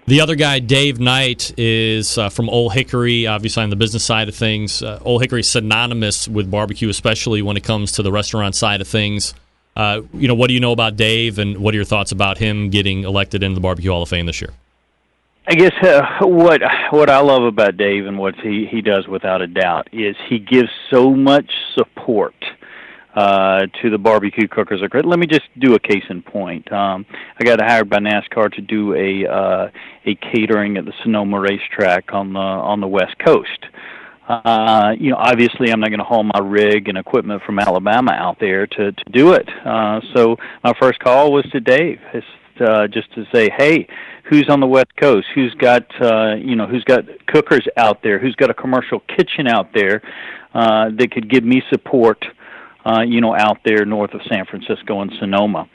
The other guy, Dave Knight, is from Old Hickory, obviously on the business side of things. Old Hickory is synonymous with barbecue, especially when it comes to the restaurant side of things. What do you know about Dave, and what are your thoughts about him getting elected into the BBQ Hall of Fame this year? I guess what I love about Dave and what he does without a doubt is he gives so much support to the barbecue cookers. Let me just do a case in point. I got hired by NASCAR to do a catering at the Sonoma racetrack on the West Coast. Obviously I'm not going to haul my rig and equipment from Alabama out there to do it. So my first call was to Dave. Just to say, hey, who's on the West Coast? Who's got cookers out there? Who's got a commercial kitchen out there that could give me support? Out there north of San Francisco and Sonoma.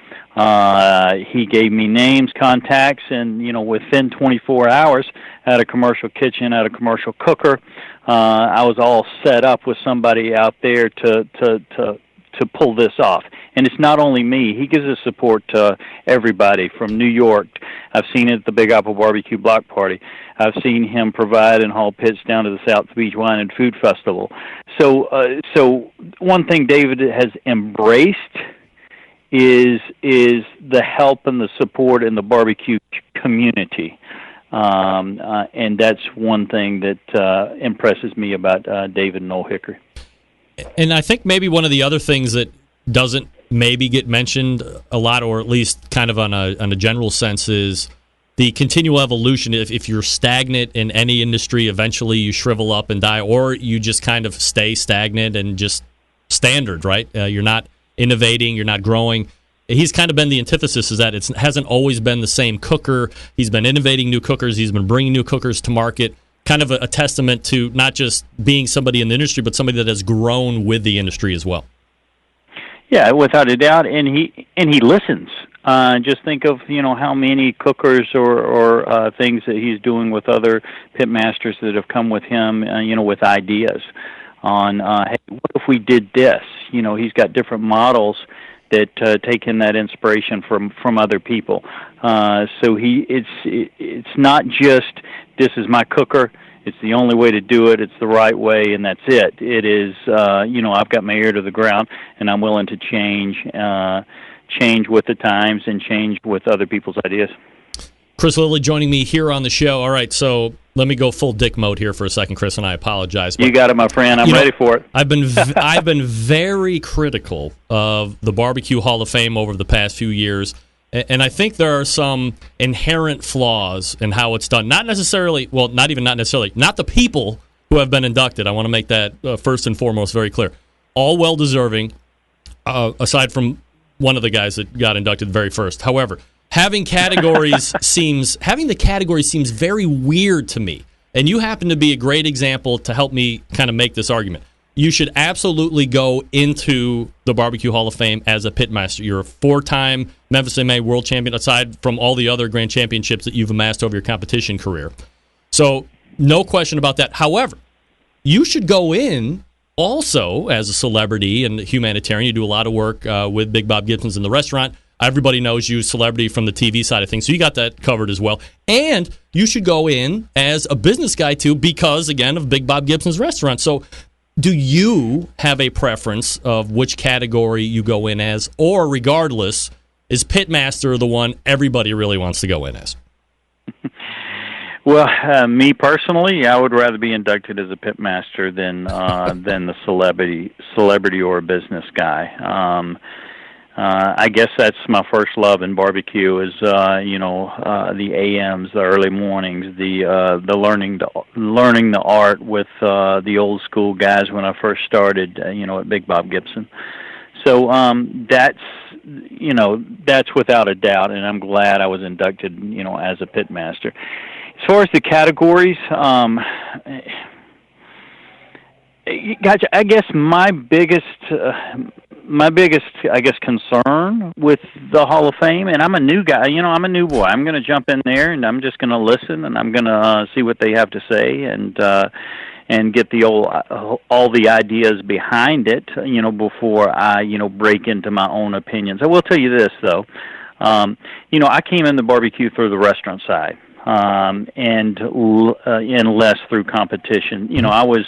He gave me names, contacts, and within 24 hours, I had a commercial kitchen, had a commercial cooker. I was all set up with somebody out there to pull this off. And it's not only me. He gives his support to everybody from New York. I've seen it at the Big Apple Barbecue Block Party. I've seen him provide and haul pits down to the South Beach Wine and Food Festival. So one thing David has embraced is the help and the support in the barbecue community. And that's one thing that impresses me about David and Old Hickory. And I think maybe one of the other things that doesn't maybe get mentioned a lot, or at least kind of on a general sense, is the continual evolution. If you're stagnant in any industry, eventually you shrivel up and die, or you just kind of stay stagnant and just standard, right? You're not innovating, you're not growing. He's kind of been the antithesis, is that it hasn't always been the same cooker. He's been innovating new cookers. He's been bringing new cookers to market. Kind of a testament to not just being somebody in the industry, but somebody that has grown with the industry as well. Yeah, without a doubt, and he listens. Just think of how many cookers or things that he's doing with other pitmasters that have come with him, with ideas on hey, what if we did this? He's got different models that take in that inspiration from other people. So it's not just this is my cooker. It's the only way to do it. It's the right way, and that's it. It is, I've got my ear to the ground, and I'm willing to change with the times and change with other people's ideas. Chris Lilly joining me here on the show. All right, so let me go full dick mode here for a second, Chris, and I apologize. But, you got it, my friend. I'm ready for it. I've been very critical of the BBQ Hall of Fame over the past few years. And I think there are some inherent flaws in how it's done. Not necessarily, not the people who have been inducted. I want to make that first and foremost very clear. All well-deserving, aside from one of the guys that got inducted very first. However, having the categories seems very weird to me. And you happen to be a great example to help me kind of make this argument. You should absolutely go into the BBQ Hall of Fame as a pitmaster. You're a 4-time Memphis MMA world champion, aside from all the other grand championships that you've amassed over your competition career. So, no question about that. However, you should go in also as a celebrity and humanitarian. You do a lot of work with Big Bob Gibson's in the restaurant. Everybody knows you, celebrity from the TV side of things, so you got that covered as well. And you should go in as a business guy, too, because, again, of Big Bob Gibson's restaurant. So Do you have a preference of which category you go in as, or regardless, is Pitmaster the one everybody really wants to go in as? Well, me personally, I would rather be inducted as a Pitmaster than the celebrity or a business guy. I guess that's my first love in barbecue is the AMs, the early mornings, the learning the art with the old school guys when I first started, at Big Bob Gibson. So that's without a doubt, and I'm glad I was inducted, as a Pitmaster. As far as the categories, gotcha. I guess my biggest concern with the Hall of Fame, and I'm a new guy, I'm a new boy. I'm going to jump in there and I'm just going to listen and I'm going to see what they have to say and get all the ideas behind it, before I, break into my own opinions. I will tell you this though, I came in the barbecue through the restaurant side, and less through competition. I was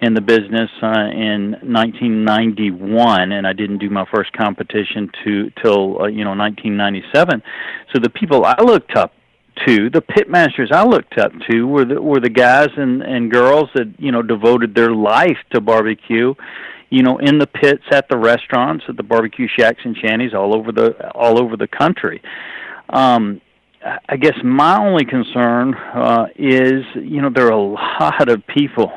in the business in 1991, and I didn't do my first competition till 1997. So the people I looked up to, the Pitmasters I looked up to, were the guys and girls that devoted their life to barbecue. In the pits, at the restaurants, at the barbecue shacks and shanties all over the country. I guess my only concern is there are a lot of people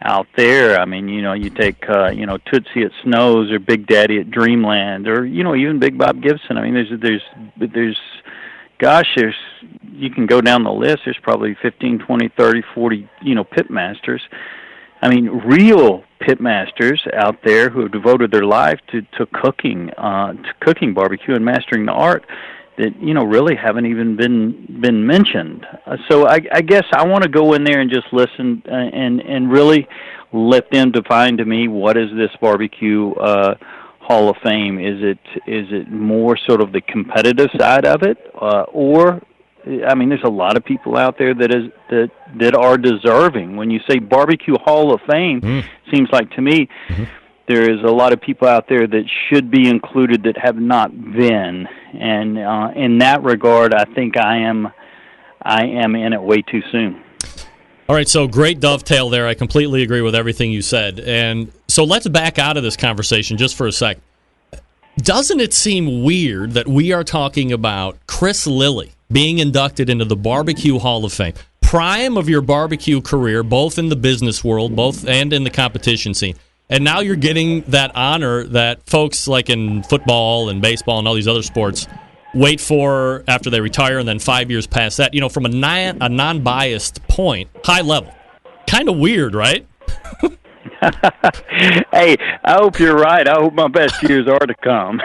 out there. I mean, you take Tootsie at Snow's or Big Daddy at Dreamland, or even Big Bob Gibson. I mean, there's you can go down the list. There's probably 15, 20, 30, 40 Pitmasters. I mean, real Pitmasters out there who have devoted their life to cooking barbecue and mastering the art that really haven't even been mentioned. So I guess I want to go in there and just listen and really let them define to me what is this barbecue Hall of Fame. Is it more sort of the competitive side of it, or I mean, there's a lot of people out there that are deserving. When you say Barbecue Hall of Fame, seems like to me there is a lot of people out there that should be included that have not been. And in that regard, I think I am in it way too soon. All right, so great dovetail there. I completely agree with everything you said. And so let's back out of this conversation just for a sec. Doesn't it seem weird that we are talking about Chris Lilly being inducted into the Barbecue Hall of Fame, prime of your barbecue career, both in the business world, and in the competition scene, and now you're getting that honor that folks like in football and baseball and all these other sports wait for after they retire, and then 5 years past that, from a non-biased point, high level. Kind of weird, right? Hey, I hope you're right. I hope my best years are to come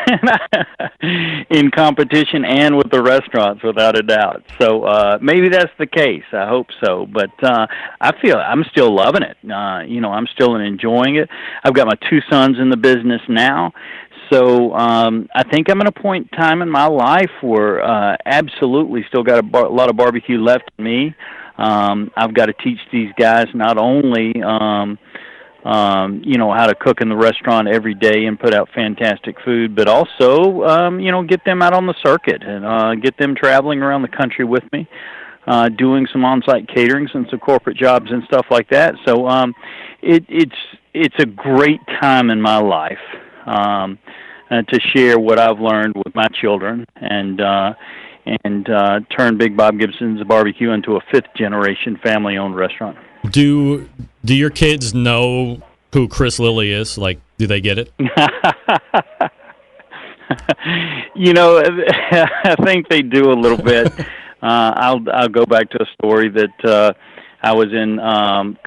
in competition and with the restaurants, without a doubt. So maybe that's the case. I hope so. But I feel I'm still loving it. I'm still enjoying it. I've got my two sons in the business now. So I think I'm at a point in time in my life where absolutely still got a lot of barbecue left in me. I've got to teach these guys not only how to cook in the restaurant every day and put out fantastic food, but also, get them out on the circuit and get them traveling around the country with me, doing some on-site caterings and some corporate jobs and stuff like that. So it's a great time in my life to share what I've learned with my children and turn Big Bob Gibson's Barbecue into a fifth-generation family-owned restaurant. Do your kids know who Chris Lilly is? Like, do they get it? I think they do a little bit. I'll go back to a story that I was in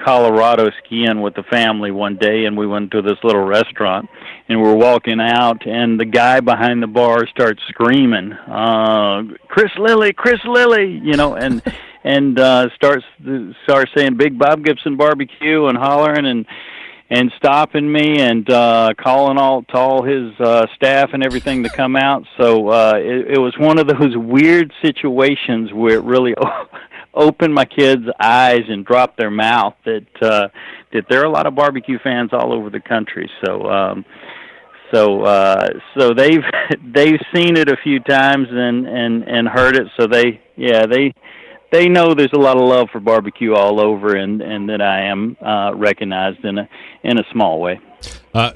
Colorado skiing with the family one day, and we went to this little restaurant, and we're walking out, and the guy behind the bar starts screaming, Chris Lilly, and starts saying Big Bob Gibson Barbecue and hollering and stopping me and calling to all his staff and everything to come out. So it was one of those weird situations where it really open my kids' eyes and drop their mouth that there are a lot of barbecue fans all over the country. So they've seen it a few times and heard it. So they know there's a lot of love for barbecue all over, and that I am recognized in a small way.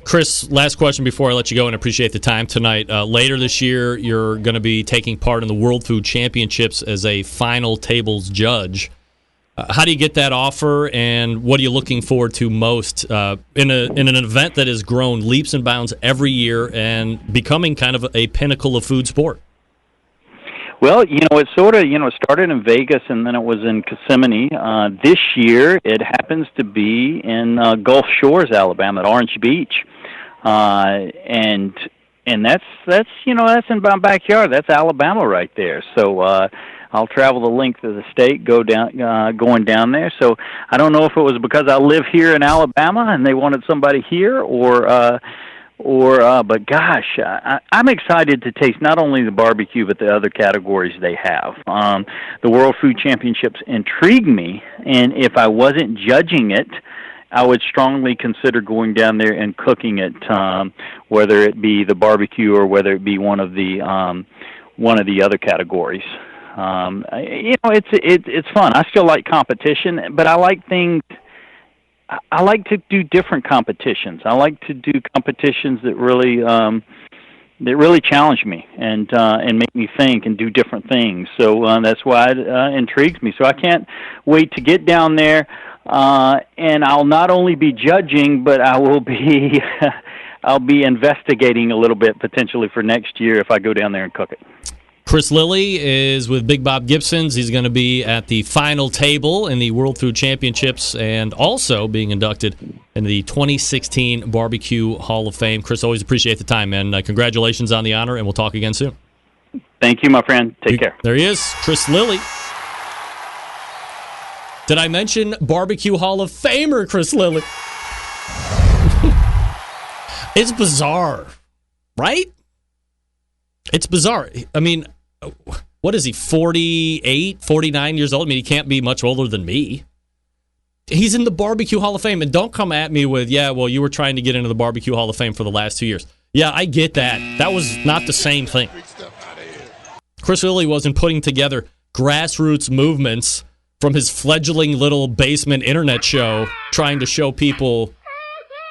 Chris, last question before I let you go, and appreciate the time tonight. Later this year, you're going to be taking part in the World Food Championships as a final tables judge. How do you get that offer, and what are you looking forward to most in an event that has grown leaps and bounds every year and becoming kind of a pinnacle of food sport? Well, it sort of, it started in Vegas and then it was in Kissimmee. This year, it happens to be in Gulf Shores, Alabama, at Orange Beach, and that's in my backyard. That's Alabama right there. So I'll travel the length of the state, going down there. So I don't know if it was because I live here in Alabama and they wanted somebody here, but gosh, I'm excited to taste not only the barbecue but the other categories they have. The World Food Championships intrigue me, and if I wasn't judging it, I would strongly consider going down there and cooking it, whether it be the barbecue or whether it be one of the other categories. It's fun. I still like competition, but I like to do different competitions. I like to do competitions that really challenge me and make me think and do different things. So that's why it intrigues me. So I can't wait to get down there, and I'll not only be judging, but I will be I'll be investigating a little bit potentially for next year if I go down there and cook it. Chris Lilly is with Big Bob Gibson's. He's going to be at the final table in the World Food Championships and also being inducted in the 2016 BBQ Hall of Fame. Chris, always appreciate the time, man. Congratulations on the honor, and we'll talk again soon. Thank you, my friend. Take care. There he is, Chris Lilly. Did I mention BBQ Hall of Fame'er Chris Lilly? It's bizarre, right? It's bizarre. I mean, what is he, 48, 49 years old? I mean, he can't be much older than me. He's in the BBQ Hall of Fame, and don't come at me with, you were trying to get into the BBQ Hall of Fame for the last 2 years. Yeah, I get that. That was not the same thing. Chris Lilly wasn't putting together grassroots movements from his fledgling little basement internet show trying to show people,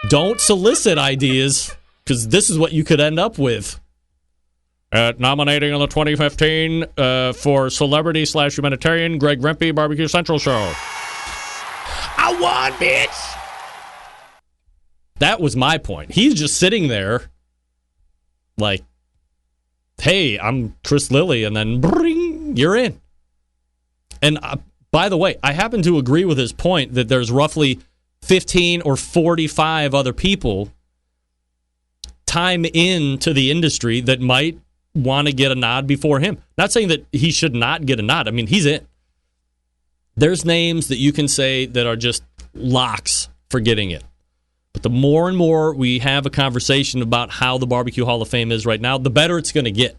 don't solicit ideas, because this is what you could end up with. Nominating on the 2015 for celebrity/humanitarian Greg Rempe BBQ Central Show. I won, bitch! That was my point. He's just sitting there like, hey, I'm Chris Lilly, and then bring, you're in. And by the way, I happen to agree with his point that there's roughly 15 or 45 other people time into the industry that might want to get a nod before him. Not saying that he should not get a nod. I mean, he's in. There's names that you can say that are just locks for getting it. But the more and more we have a conversation about how the BBQ Hall of Fame is right now, the better it's going to get.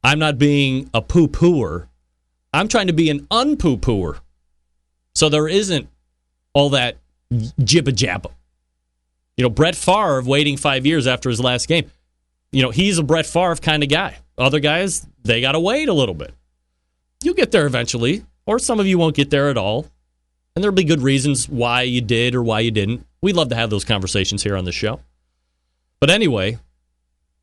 I'm not being a poo-pooer. I'm trying to be an un-poo-pooer. So there isn't all that jibba-jabba. Brett Favre waiting 5 years after his last game. He's a Brett Favre kind of guy. Other guys, they got to wait a little bit. You'll get there eventually, or some of you won't get there at all. And there'll be good reasons why you did or why you didn't. We love to have those conversations here on the show. But anyway,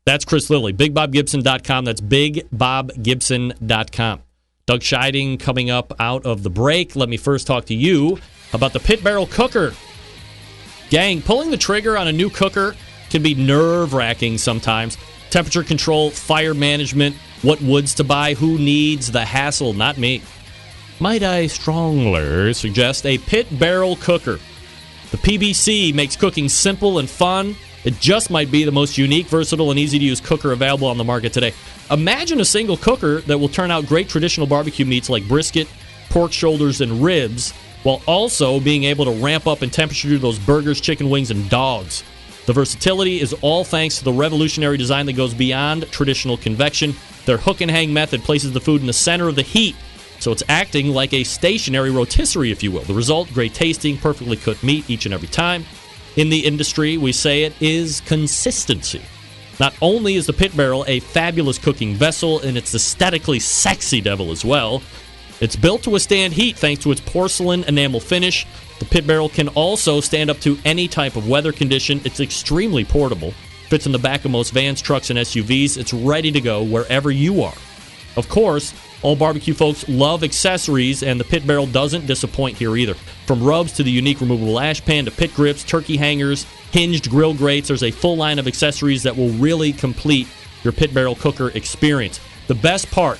that's Chris Lilly. BigBobGibson.com. That's BigBobGibson.com. Doug Scheiding coming up out of the break. Let me first talk to you about the Pit Barrel Cooker. Gang, pulling the trigger on a new cooker can be nerve-wracking sometimes. Temperature control, fire management, what woods to buy, who needs the hassle, not me. Might I strongly suggest a Pit Barrel Cooker. The PBC makes cooking simple and fun. It just might be the most unique, versatile, and easy-to-use cooker available on the market today. Imagine a single cooker that will turn out great traditional barbecue meats like brisket, pork shoulders, and ribs, while also being able to ramp up in temperature to those burgers, chicken wings, and dogs. The versatility is all thanks to the revolutionary design that goes beyond traditional convection. Their hook and hang method places the food in the center of the heat, So it's acting like a stationary rotisserie, if you will. The result, great tasting, perfectly cooked meat each and every time. In the industry, we say it is consistency. Not only is the pit barrel a fabulous cooking vessel, and it's aesthetically sexy devil as well, it's built to withstand heat thanks to its porcelain enamel finish. The pit barrel can also stand up to any type of weather condition. It's extremely portable. Fits in the back of most vans, trucks, and SUVs. It's ready to go wherever you are. Of course, all barbecue folks love accessories, and the pit barrel doesn't disappoint here either. From rubs to the unique removable ash pan to pit grips, turkey hangers, hinged grill grates, there's a full line of accessories that will really complete your pit barrel cooker experience. The best part,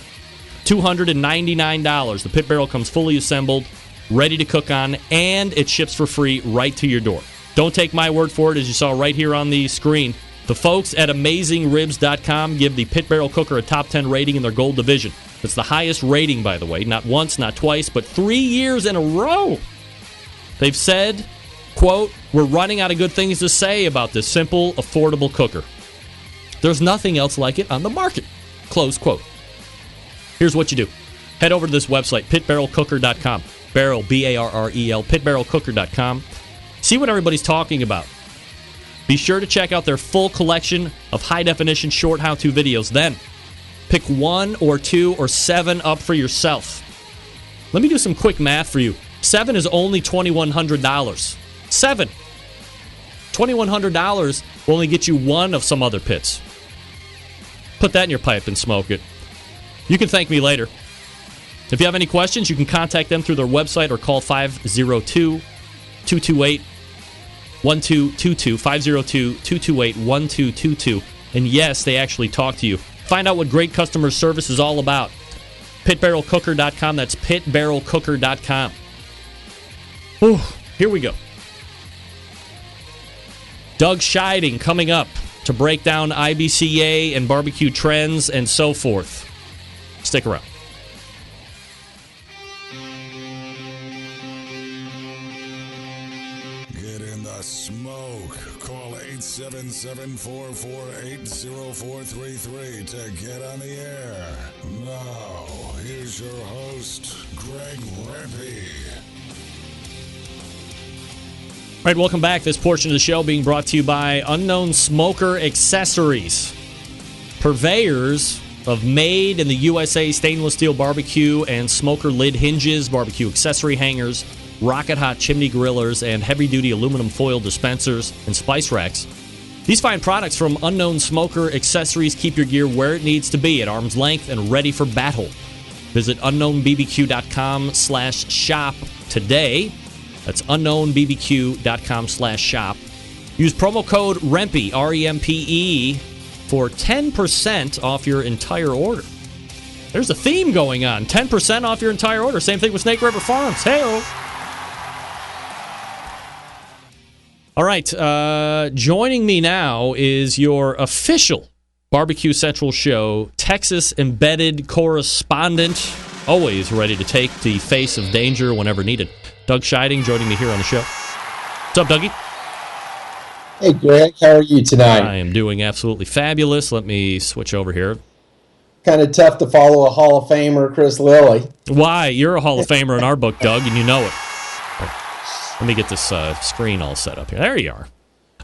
$299. The pit barrel comes fully assembled, ready to cook on, and it ships for free right to your door. Don't take my word for it, as you saw right here on the screen. The folks at AmazingRibs.com give the pit barrel cooker a top 10 rating in their gold division. It's the highest rating, by the way, not once, not twice, but 3 years in a row. They've said, quote, "We're running out of good things to say about this simple, affordable cooker. There's nothing else like it on the market," close quote. Here's what you do. Head over to this website, pitbarrelcooker.com. Barrel, B-A-R-R-E-L, pitbarrelcooker.com. See what everybody's talking about. Be sure to check out their full collection of high-definition short how-to videos. Then, pick 1 or 2 or 7 up for yourself. Let me do some quick math for you. 7 is only $2,100. 7. $2,100 will only get you one of some other pits. Put that in your pipe and smoke it. You can thank me later. If you have any questions, you can contact them through their website or call 502-228-1222, 502-228-1222. And yes, they actually talk to you. Find out what great customer service is all about. Pitbarrelcooker.com. That's pitbarrelcooker.com. Whew, here we go. Doug Scheiding coming up to break down IBCA and barbecue trends and so forth. Stick around. Get in the smoke. Call 877-448-0433 to get on the air. Now, here's your host, Greg Rempe. All right, welcome back. This portion of the show being brought to you by Unknown Smoker Accessories. Purveyors of made in the USA stainless steel barbecue and smoker lid hinges, barbecue accessory hangers, rocket hot chimney grillers, and heavy-duty aluminum foil dispensers and spice racks. These fine products from Unknown Smoker Accessories keep your gear where it needs to be, at arm's length and ready for battle. Visit unknownbbq.com/shop today. That's unknownbbq.com/shop. Use promo code REMPE, R-E-M-P-E, for 10% off your entire order. There's a theme going on. 10% off your entire order. Same thing with Snake River Farms. Hey-o. All right, joining me now is your official BBQ Central Show Texas embedded correspondent, always ready to take the face of danger whenever needed. Doug Scheiding joining me here on the show. What's up, Dougie? Hey, Greg. How are you tonight? I am doing absolutely fabulous. Let me switch over here. Kind of tough to follow a Hall of Famer, Chris Lilly. Why? You're a Hall of Famer in our book, Doug, and you know it. Let me get this screen all set up here. There you are.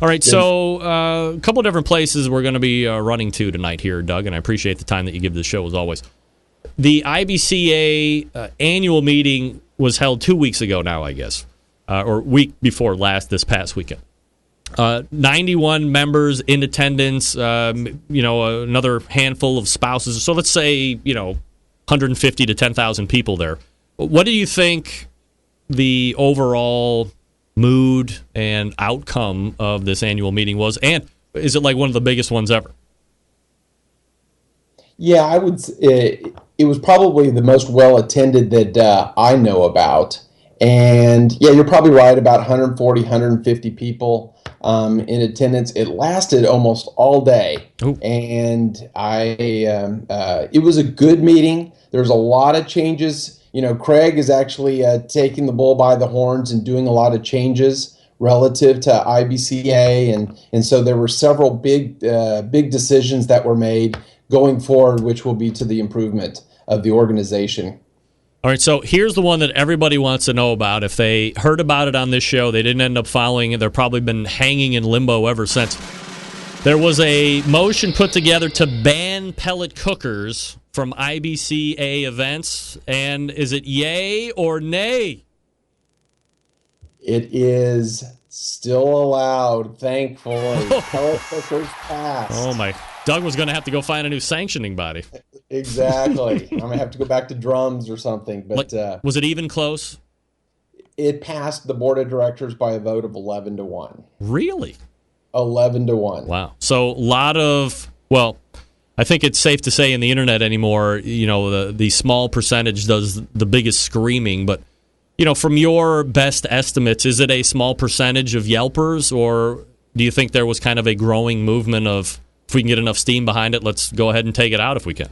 All right, so a couple of different places we're going to be running to tonight here, Doug, and I appreciate the time that you give the show as always. The IBCA annual meeting was held 2 weeks ago now, I guess, or week before last, this past weekend. 91 members in attendance, another handful of spouses. So let's say, 150 to 10,000 people there. What do you think the overall mood and outcome of this annual meeting was? And is it like one of the biggest ones ever? Yeah, I would. It was probably the most well-attended that I know about. And, yeah, you're probably right, about 140, 150 people in attendance. It lasted almost all day. Ooh. And it was a good meeting. There's a lot of changes. Craig is actually taking the bull by the horns and doing a lot of changes relative to IBCA. And so there were several big decisions that were made going forward, which will be to the improvement of the organization. All right, so here's the one that everybody wants to know about. If they heard about it on this show, they didn't end up following it. They've probably been hanging in limbo ever since. There was a motion put together to ban pellet cookers from IBCA events. And is it yay or nay? It is still allowed, thankfully. Pellet cookers passed. Oh, my. Doug was going to have to go find a new sanctioning body. Exactly. I'm going to have to go back to drums or something. But was it even close? It passed the board of directors by a vote of 11-1. Really? 11-1. Wow. So a lot of, well, I think it's safe to say in the internet anymore, the small percentage does the biggest screaming. But, from your best estimates, is it a small percentage of Yelpers, or do you think there was kind of a growing movement of, if we can get enough steam behind it, let's go ahead and take it out if we can?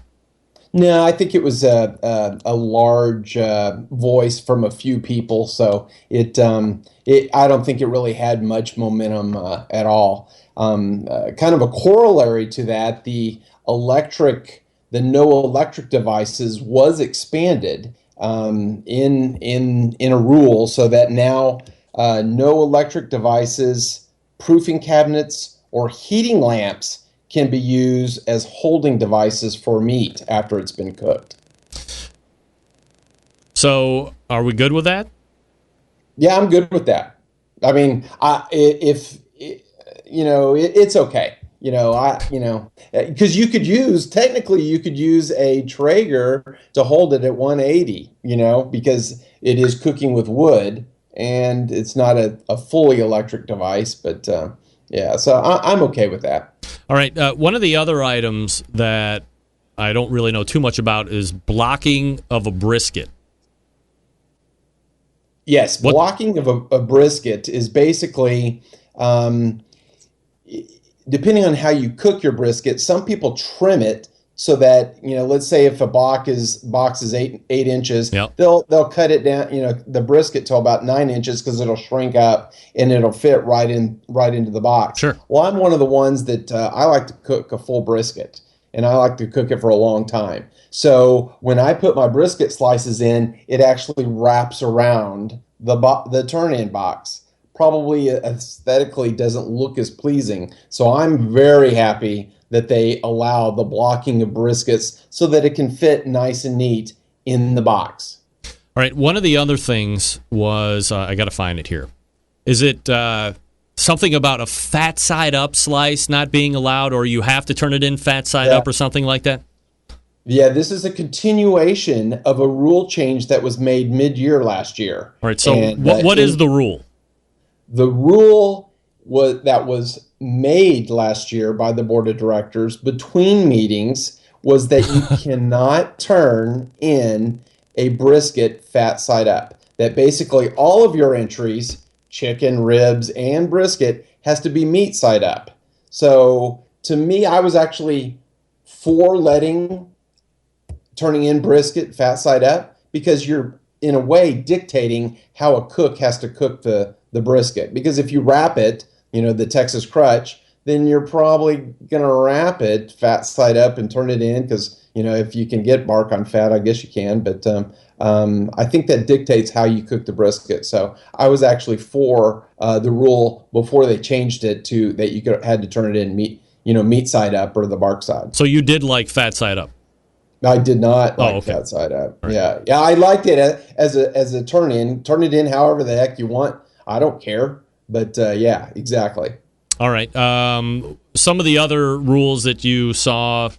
No, I think it was a large voice from a few people, so I don't think it really had much momentum at all. Kind of a corollary to that, the no electric devices was expanded in a rule, so that now no electric devices, proofing cabinets, or heating lamps can be used as holding devices for meat after it's been cooked. So, are we good with that? Yeah, I'm good with that. I mean, it's okay. Because you could use a Traeger to hold it at 180. Because it is cooking with wood and it's not a fully electric device. But yeah, so I'm okay with that. All right. One of the other items that I don't really know too much about is blocking of a brisket. Yes, blocking of a brisket is basically, depending on how you cook your brisket, some people trim it so that, let's say if a box is 8 inches, yep, they'll cut it down, the brisket to about 9 inches because it'll shrink up and it'll fit right into the box. Sure. Well, I'm one of the ones that I like to cook a full brisket, and I like to cook it for a long time. So when I put my brisket slices in, it actually wraps around the turn-in box. Probably aesthetically doesn't look as pleasing. So I'm very happy that they allow the blocking of briskets so that it can fit nice and neat in the box. All right. One of the other things was, I got to find it here. Is it something about a fat side up slice not being allowed, or you have to turn it in fat side up or something like that? Yeah, this is a continuation of a rule change that was made mid-year last year. All right. So what is the rule? The rule that was made last year by the board of directors between meetings was that you cannot turn in a brisket fat side up. That basically all of your entries, chicken, ribs, and brisket, has to be meat side up. So to me, I was actually for turning in brisket fat side up, because you're in a way dictating how a cook has to cook the brisket. Because if you wrap it, the Texas crutch, then you're probably going to wrap it fat side up and turn it in, because, if you can get bark on fat, I guess you can. But I think that dictates how you cook the brisket. So I was actually for the rule before they changed it to that you had to turn it in meat side up or the bark side. So you did like fat side up? I did not like fat side up. Right. Yeah, I liked it as a turn in. Turn it in however the heck you want. I don't care. But yeah, exactly. All right. Some of the other rules that you saw,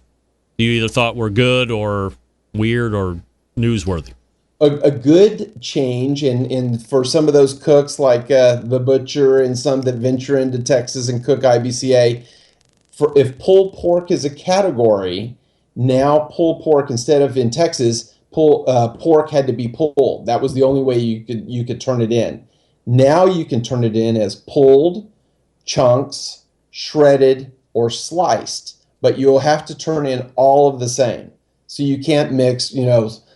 you either thought were good or weird or newsworthy? A good change, and for some of those cooks like the butcher and some that venture into Texas and cook IBCA, if pulled pork is a category, now pulled pork, instead of in Texas, pork had to be pulled. That was the only way you could turn it in. Now you can turn it in as pulled, chunks, shredded, or sliced, but you'll have to turn in all of the same. So you can't mix,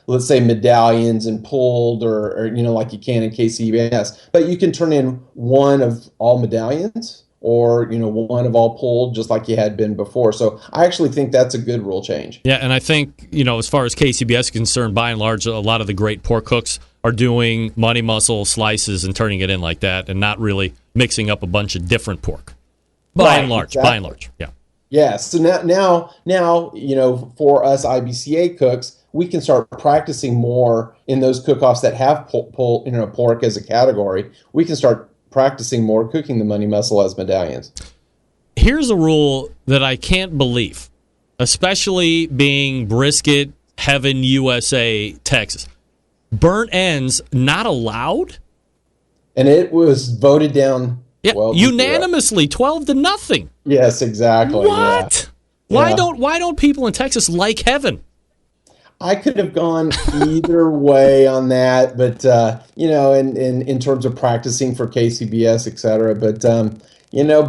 let's say medallions and pulled or like you can in KCBS, but you can turn in one of all medallions or one of all pulled, just like you had been before. So I actually think that's a good rule change. Yeah, and I think as far as KCBS is concerned, by and large, a lot of the great pork cooks are doing money muscle slices and turning it in like that, and not really mixing up a bunch of different pork. By and large, yeah. Yeah. So now, for us IBCA cooks, we can start practicing more in those cook-offs that have pork as a category. We can start practicing more cooking the money muscle as medallions. Here's a rule that I can't believe, especially being brisket heaven, USA, Texas. Burnt ends not allowed? And it was voted down unanimously, 12-0. Yes, exactly. What? Yeah. Why don't people in Texas like heaven? I could have gone either way on that, but in terms of practicing for KCBS, et cetera. But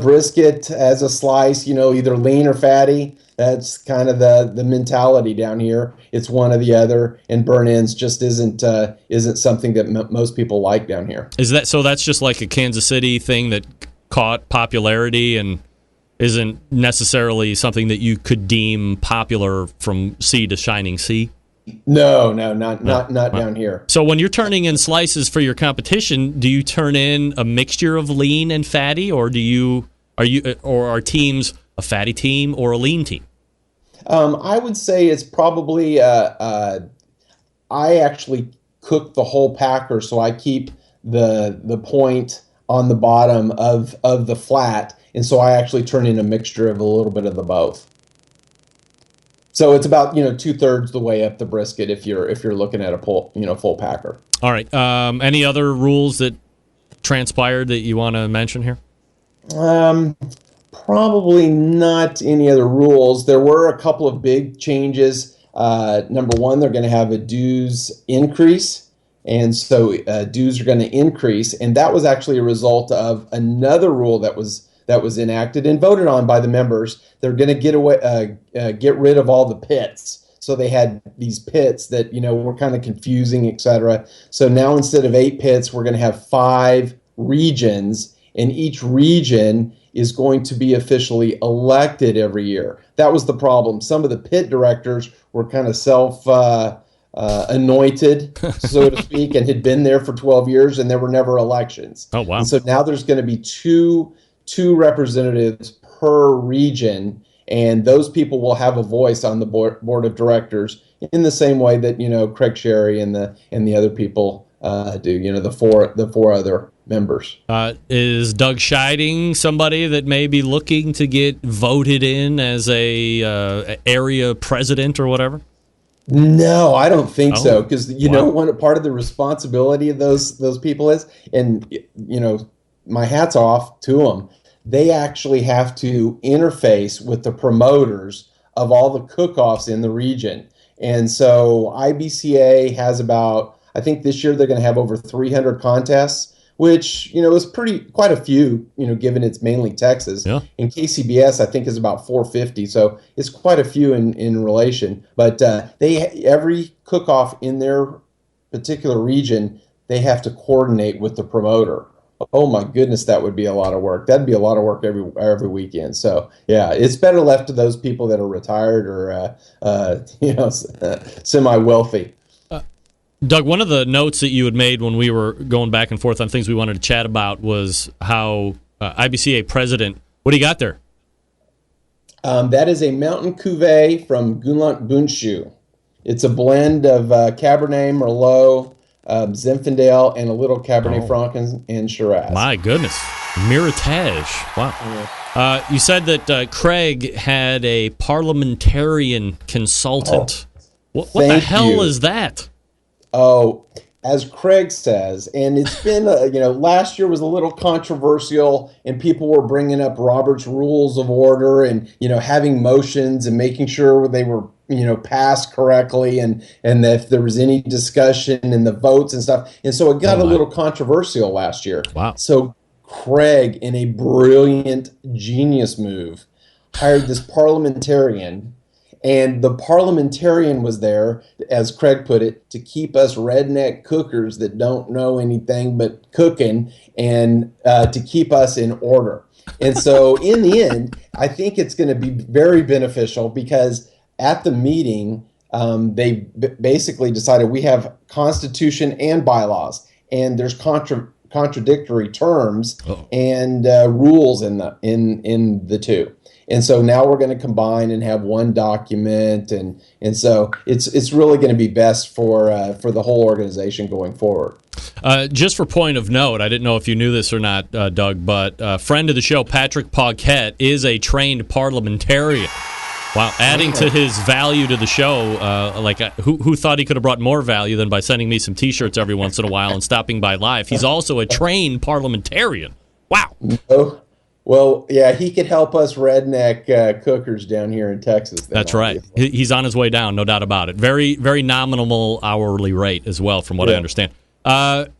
brisket as a slice, either lean or fatty. That's kind of the mentality down here. It's one or the other, and burn ends just isn't something that most people like down here. Is that so? That's just like a Kansas City thing that caught popularity and isn't necessarily something that you could deem popular from sea to shining sea. No, not down here. So when you're turning in slices for your competition, do you turn in a mixture of lean and fatty, or are teams a fatty team or a lean team? I would say it's probably I actually cook the whole packer, so I keep the point on the bottom of the flat, and so I actually turn in a mixture of a little bit of the both. So it's about 2/3 the way up the brisket if you're looking at a full packer. All right. Any other rules that transpired that you want to mention here? Probably not any other rules. There were a couple of big changes. Number one, they're going to have a dues increase, and so dues are going to increase, and that was actually a result of another rule that was enacted and voted on by the members. They're going to get rid of all the pits. So they had these pits that were kind of confusing, etc. So now instead of 8 pits, we're going to have 5 regions, and each region is going to be officially elected every year. That was the problem. Some of the pit directors were kind of anointed, so to speak, and had been there for 12 years, and there were never elections. Oh, wow. And so now there's going to be two representatives per region, and those people will have a voice on the board of directors in the same way that Craig Sherry and the other people do. The four other members. Is Doug Scheiding somebody that may be looking to get voted in as a area president or whatever? No, I don't think so, because know what part of the responsibility of those people is, and my hat's off to them. They actually have to interface with the promoters of all the cook-offs in the region. And so IBCA has about, I think this year they're going to have over 300 contests, which, is quite a few, given it's mainly Texas. Yeah. And KCBS, I think, is about 450. So it's quite a few in relation. But every cook-off in their particular region, they have to coordinate with the promoter. Oh my goodness, that would be a lot of work. That'd be a lot of work every weekend. So yeah, it's better left to those people that are retired or semi-wealthy. Doug, one of the notes that you had made when we were going back and forth on things we wanted to chat about was how IBCA president. What do you got there? That is a mountain cuvee from Gunlant Bundschuh. It's a blend of Cabernet Merlot, Zinfandel, and a little Cabernet Franc and Shiraz. My goodness. Meritage. Wow. Yeah. You said that Craig had a parliamentarian consultant. What the hell is that? Oh, as Craig says, and it's been, last year was a little controversial, and people were bringing up Robert's Rules of Order and, having motions and making sure they were, passed correctly, and if there was any discussion and the votes and stuff. And so it got a little controversial last year. Wow. So Craig, in a brilliant genius move, hired this parliamentarian, And the parliamentarian was there, as Craig put it, to keep us redneck cookers that don't know anything but cooking and to keep us in order. And so in the end, I think it's going to be very beneficial because at the meeting, they basically decided we have constitution and bylaws, and there's contradictory terms and rules in the two. And so now we're going to combine and have one document, and so it's really going to be best for the whole organization going forward. Just for point of note, I didn't know if you knew this or not, Doug, but a friend of the show, Patrick Paquette, is a trained parliamentarian. Wow, adding to his value to the show, who thought he could have brought more value than by sending me some T-shirts every once in a while and stopping by live? He's also a trained parliamentarian. Wow. Oh, well, yeah, he could help us redneck cookers down here in Texas. That's right. He's on his way down, no doubt about it. Very, very nominal hourly rate as well, from what I understand.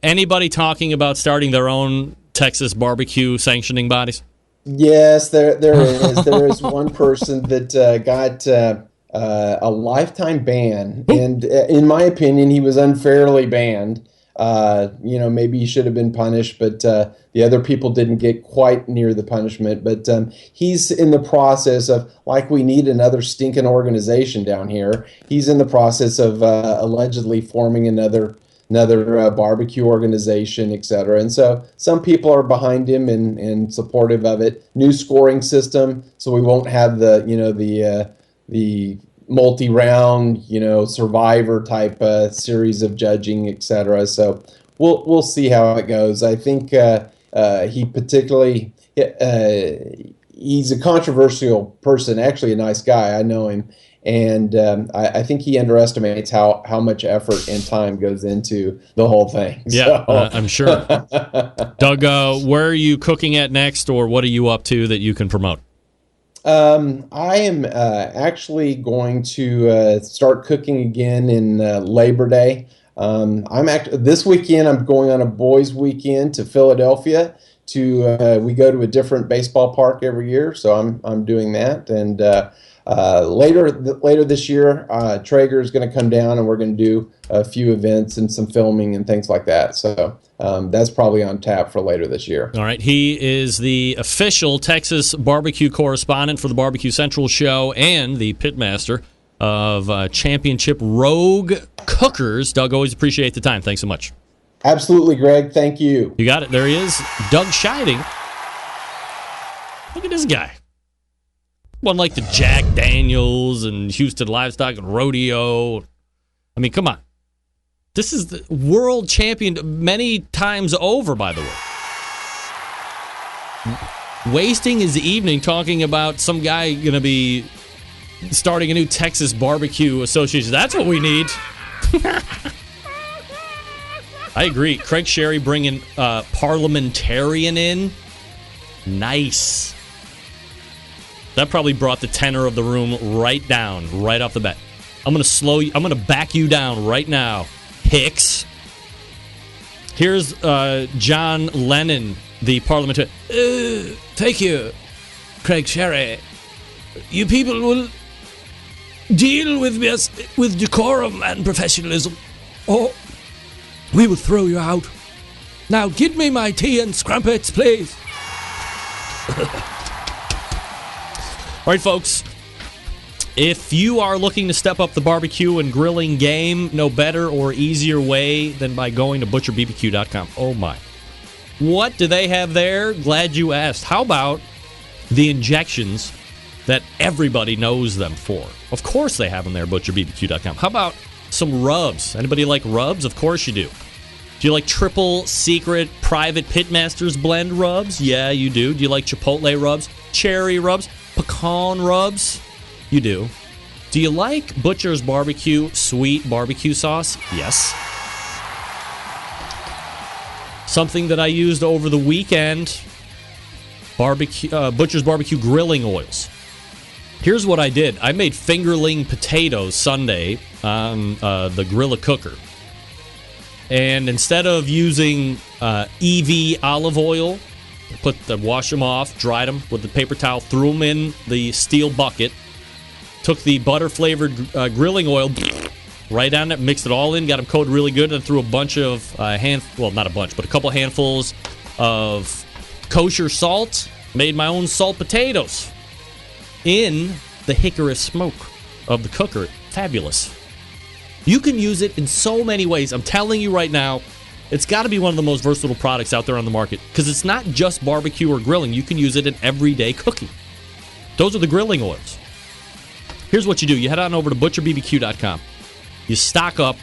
Anybody talking about starting their own Texas barbecue sanctioning bodies? Yes, there is. There is one person that got a lifetime ban, and in my opinion, he was unfairly banned. Maybe he should have been punished, but the other people didn't get quite near the punishment. But he's in the process of, like, we need another stinking organization down here. He's in the process of allegedly forming another barbecue organization, etc. And so some people are behind him and supportive of it. New scoring system, so we won't have the multi-round, survivor type series of judging, etc. So we'll see how it goes. I think he particularly he's a controversial person, actually a nice guy. I know him. And I think he underestimates how much effort and time goes into the whole thing. Yeah, I'm sure. Doug, where are you cooking at next, or what are you up to that you can promote? I am actually going to start cooking again in Labor Day. This weekend I'm going on a boys' weekend to Philadelphia. We go to a different baseball park every year, so I'm doing that. And later this year, Traeger is going to come down, and we're going to do a few events and some filming and things like that. So that's probably on tap for later this year. All right. He is the official Texas barbecue correspondent for the BBQ Central Show and the pitmaster of Championship Rogue Cookers. Doug, always appreciate the time. Thanks so much. Absolutely, Greg. Thank you. You got it. There he is, Doug Scheiding. Look at this guy. One like the Jack Daniels and Houston Livestock and Rodeo. I mean, come on. This is the world champion many times over, by the way. Wasting his evening talking about some guy going to be starting a new Texas barbecue association. That's what we need. I agree. Craig Sherry bringing parliamentarian in. Nice. That probably brought the tenor of the room right down, right off the bat. I'm going to back you down right now, Hicks. Here's John Lennon, the parliamentarian. Thank you, Craig Sherry. You people will deal with us with decorum and professionalism, or we will throw you out. Now, give me my tea and scrumpets, please. All right, folks. If you are looking to step up the barbecue and grilling game, no better or easier way than by going to butcherbbq.com. Oh, my. What do they have there? Glad you asked. How about the injections that everybody knows them for? Of course they have them there at butcherbbq.com. How about some rubs? Anybody like rubs? Of course you do. Do you like triple secret private Pitmasters blend rubs? Yeah, you do. Do you like Chipotle rubs? Cherry rubs? Pecan rubs? You do. Do you like Butcher's Barbecue sweet barbecue sauce? Yes. Something that I used over the weekend, Butcher's Barbecue grilling oils. Here's what I did. I made fingerling potatoes Sunday on the Grill-A-Cooker. And instead of using EV olive oil, wash them off, dried them with the paper towel, threw them in the steel bucket, Took the butter-flavored grilling oil, right on it, mixed it all in, got them coated really good, and threw a bunch of, not a bunch, but a couple handfuls of kosher salt. Made my own salt potatoes in the hickory smoke of the cooker. Fabulous. You can use it in so many ways. I'm telling you right now, it's got to be one of the most versatile products out there on the market because it's not just barbecue or grilling. You can use it in everyday cooking. Those are the grilling oils. Here's what you do. You head on over to butcherbbq.com. You stock up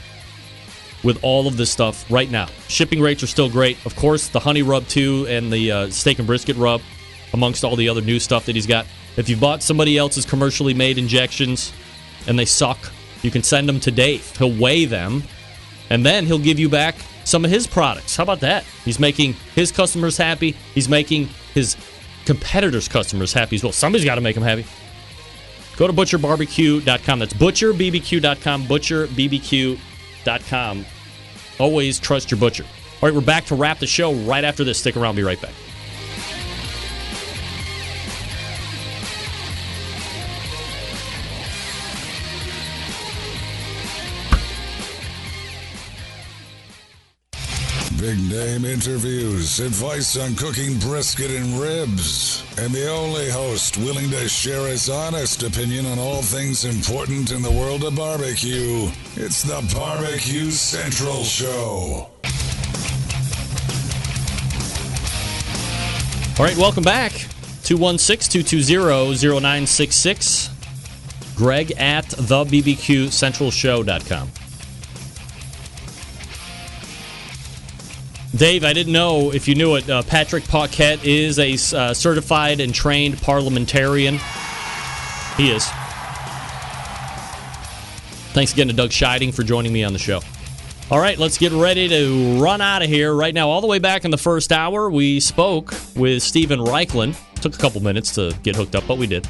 with all of this stuff right now. Shipping rates are still great. Of course, the honey rub too and the steak and brisket rub amongst all the other new stuff that he's got. If you bought somebody else's commercially made injections and they suck, you can send them to Dave. He'll weigh them, and then he'll give you back some of his products. How about that? He's making his customers happy. He's making his competitors' customers happy as well. Somebody's got to make them happy. Go to butcherbbq.com. That's butcherbbq.com, butcherbbq.com. Always trust your butcher. All right, we're back to wrap the show right after this. Stick around. Be right back. Big name interviews, advice on cooking brisket and ribs, and the only host willing to share his honest opinion on all things important in the world of barbecue. It's the BBQ Central Show. All right, welcome back. 216-220-0966. Greg at thebbqcentralshow.com. Dave, I didn't know if you knew it. Patrick Paquette is a certified and trained parliamentarian. He is. Thanks again to Doug Scheiding for joining me on the show. All right, let's get ready to run out of here right now. All the way back in the first hour, we spoke with Stephen Raichlen. Took a couple minutes to get hooked up, but we did.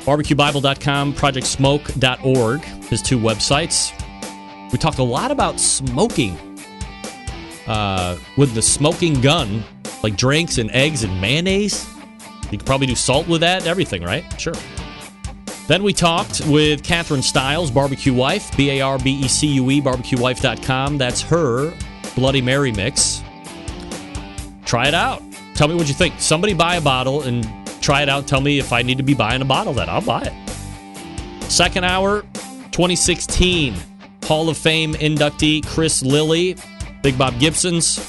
BarbecueBible.com, ProjectSmoke.org, his two websites. We talked a lot about smoking. With the smoking gun, like drinks and eggs and mayonnaise. You could probably do salt with that, everything, right? Sure. Then we talked with Catherine Stiles, barbecue wife, BARBECUE, barbecuewife.com. That's her Bloody Mary mix. Try it out. Tell me what you think. Somebody buy a bottle and try it out. Tell me if I need to be buying a bottle of that. I'll buy it. Second hour, 2016 Hall of Fame inductee Chris Lilly. Big Bob Gibson's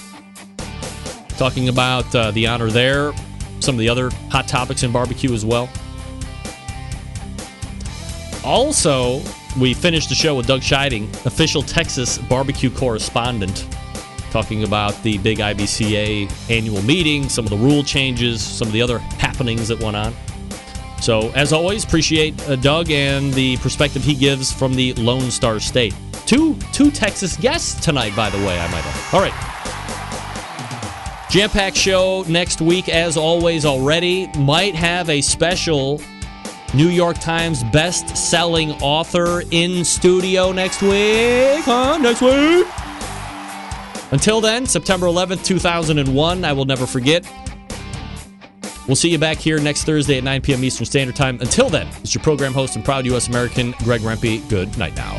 talking about the honor there. Some of the other hot topics in barbecue as well. Also, we finished the show with Doug Scheiding, official Texas barbecue correspondent, talking about the big IBCA annual meeting, some of the rule changes, some of the other happenings that went on. So, as always, appreciate Doug and the perspective he gives from the Lone Star State. Two Texas guests tonight, by the way, I might add. All right. Jam-packed show next week, as always, already. Might have a special New York Times best-selling author in studio next week. Next week. Until then, September 11th, 2001, I will never forget. We'll see you back here next Thursday at 9 p.m. Eastern Standard Time. Until then, it's your program host and proud U.S. American, Greg Rempe. Good night now.